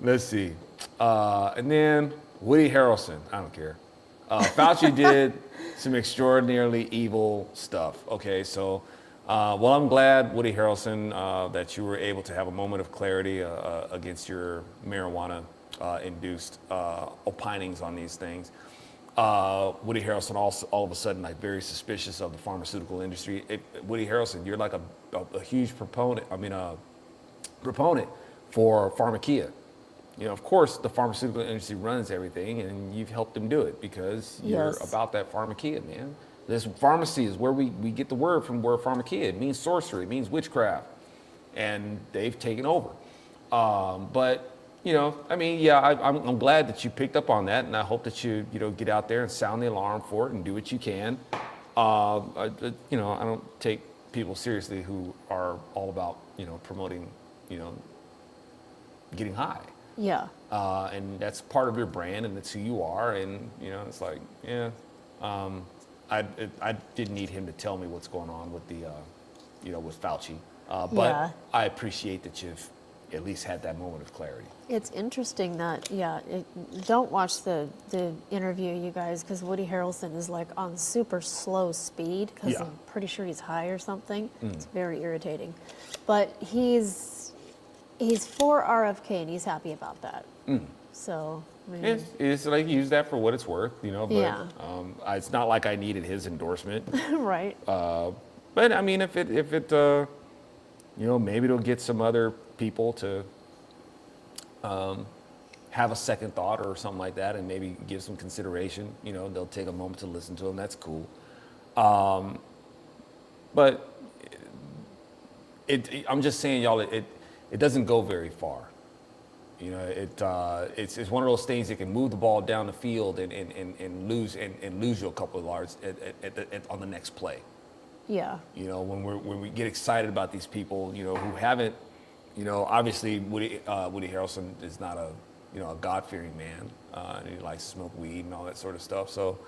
Let's see. And then Woody Harrelson. I don't care. Fauci did some extraordinarily evil stuff. Okay, so, I'm glad, Woody Harrelson, that you were able to have a moment of clarity against your marijuana-induced opinings on these things. Woody Harrelson also all of a sudden like very suspicious of the pharmaceutical industry. Woody Harrelson, you're like a huge proponent for pharmakia. Of course the pharmaceutical industry runs everything and you've helped them do it because you're about that pharmakia, man. This pharmacy is where we get the word from, where pharmakia, it means sorcery, it means witchcraft. And they've taken over. I'm glad that you picked up on that, and I hope that you get out there and sound the alarm for it and do what you can. I don't take people seriously who are all about promoting getting high. Yeah. And that's part of your brand, and it's who you are, and it's like I didn't need him to tell me what's going on with the with Fauci, but I appreciate that you've at least had that moment of clarity. It's interesting that, don't watch the interview, you guys, because Woody Harrelson is like on super slow speed, because Yeah. I'm pretty sure he's high or something. It's very irritating. But he's for RFK, and he's happy about that. So, I mean, It's like use that for what it's worth, you know. But Yeah. it's not like I needed his endorsement. right. But I mean, if it you know, maybe it'll get some other people to have a second thought or something like that, and maybe give some consideration. You know, they'll take a moment to listen to him. That's cool. But I'm just saying, y'all, it doesn't go very far. You know, it's one of those things that can move the ball down the field and lose you a couple of yards on the next play. Yeah. You know, when we get excited about these people, you know, who haven't, you know, obviously Woody Harrelson is not a God-fearing man, and he likes to smoke weed and all that sort of stuff. So,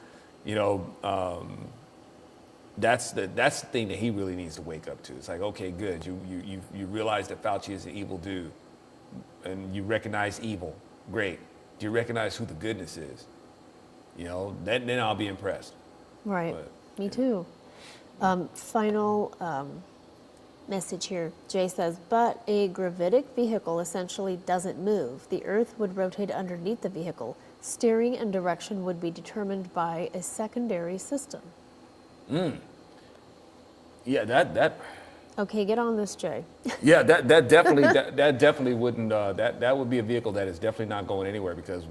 you know, that's the thing that he really needs to wake up to. It's like, okay, good, you realize that Fauci is an evil dude, and you recognize evil. Great. Do you recognize who the goodness is? You know, then I'll be impressed. Right. But, Me too. Final message here. Jay says, but a gravitic vehicle essentially doesn't move. The Earth would rotate underneath the vehicle. Steering and direction would be determined by a secondary system. Yeah, that. Okay, get on this, Jay. Yeah, that definitely wouldn't. That would be a vehicle that is definitely not going anywhere, because,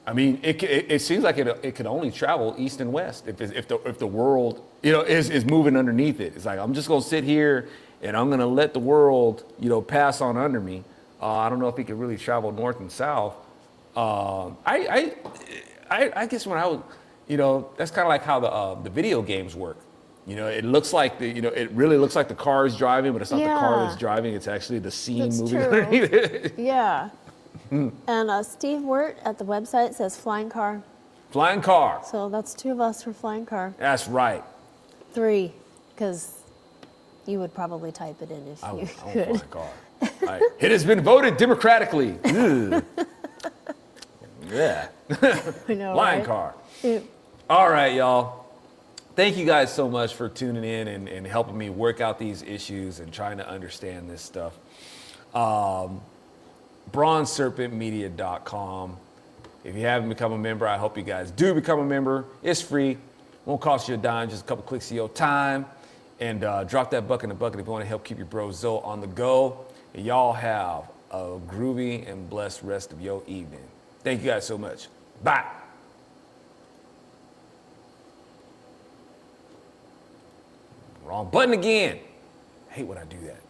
I mean, it seems like it can only travel east and west if the world, you know, is moving underneath it. It's like, I'm just gonna sit here and I'm gonna let the world, you know, pass on under me. I don't know if it can really travel north and south. I guess when I was, you know, that's kind of like how the video games work. You know, it looks like it really looks like the car is driving, but it's not the car that's driving. It's actually the scene That's moving true. underneath it. Yeah. And Steve Wirt at the website says flying car. Flying car. So that's 2 of us for flying car. That's right. 3, because you would probably type it in if I you want could. flying car. All right. It has been voted democratically. Ugh. Yeah. I know, Flying right? car. Yeah. All right, y'all. Thank you guys so much for tuning in and helping me work out these issues and trying to understand this stuff. BronzeSerpentMedia.com. If you haven't become a member, I hope you guys do become a member. It's free. Won't cost you a dime, just a couple clicks of your time. And drop that buck in the bucket if you want to help keep your bro Zoe on the go. And y'all have a groovy and blessed rest of your evening. Thank you guys so much. Bye. Wrong button again. I hate when I do that.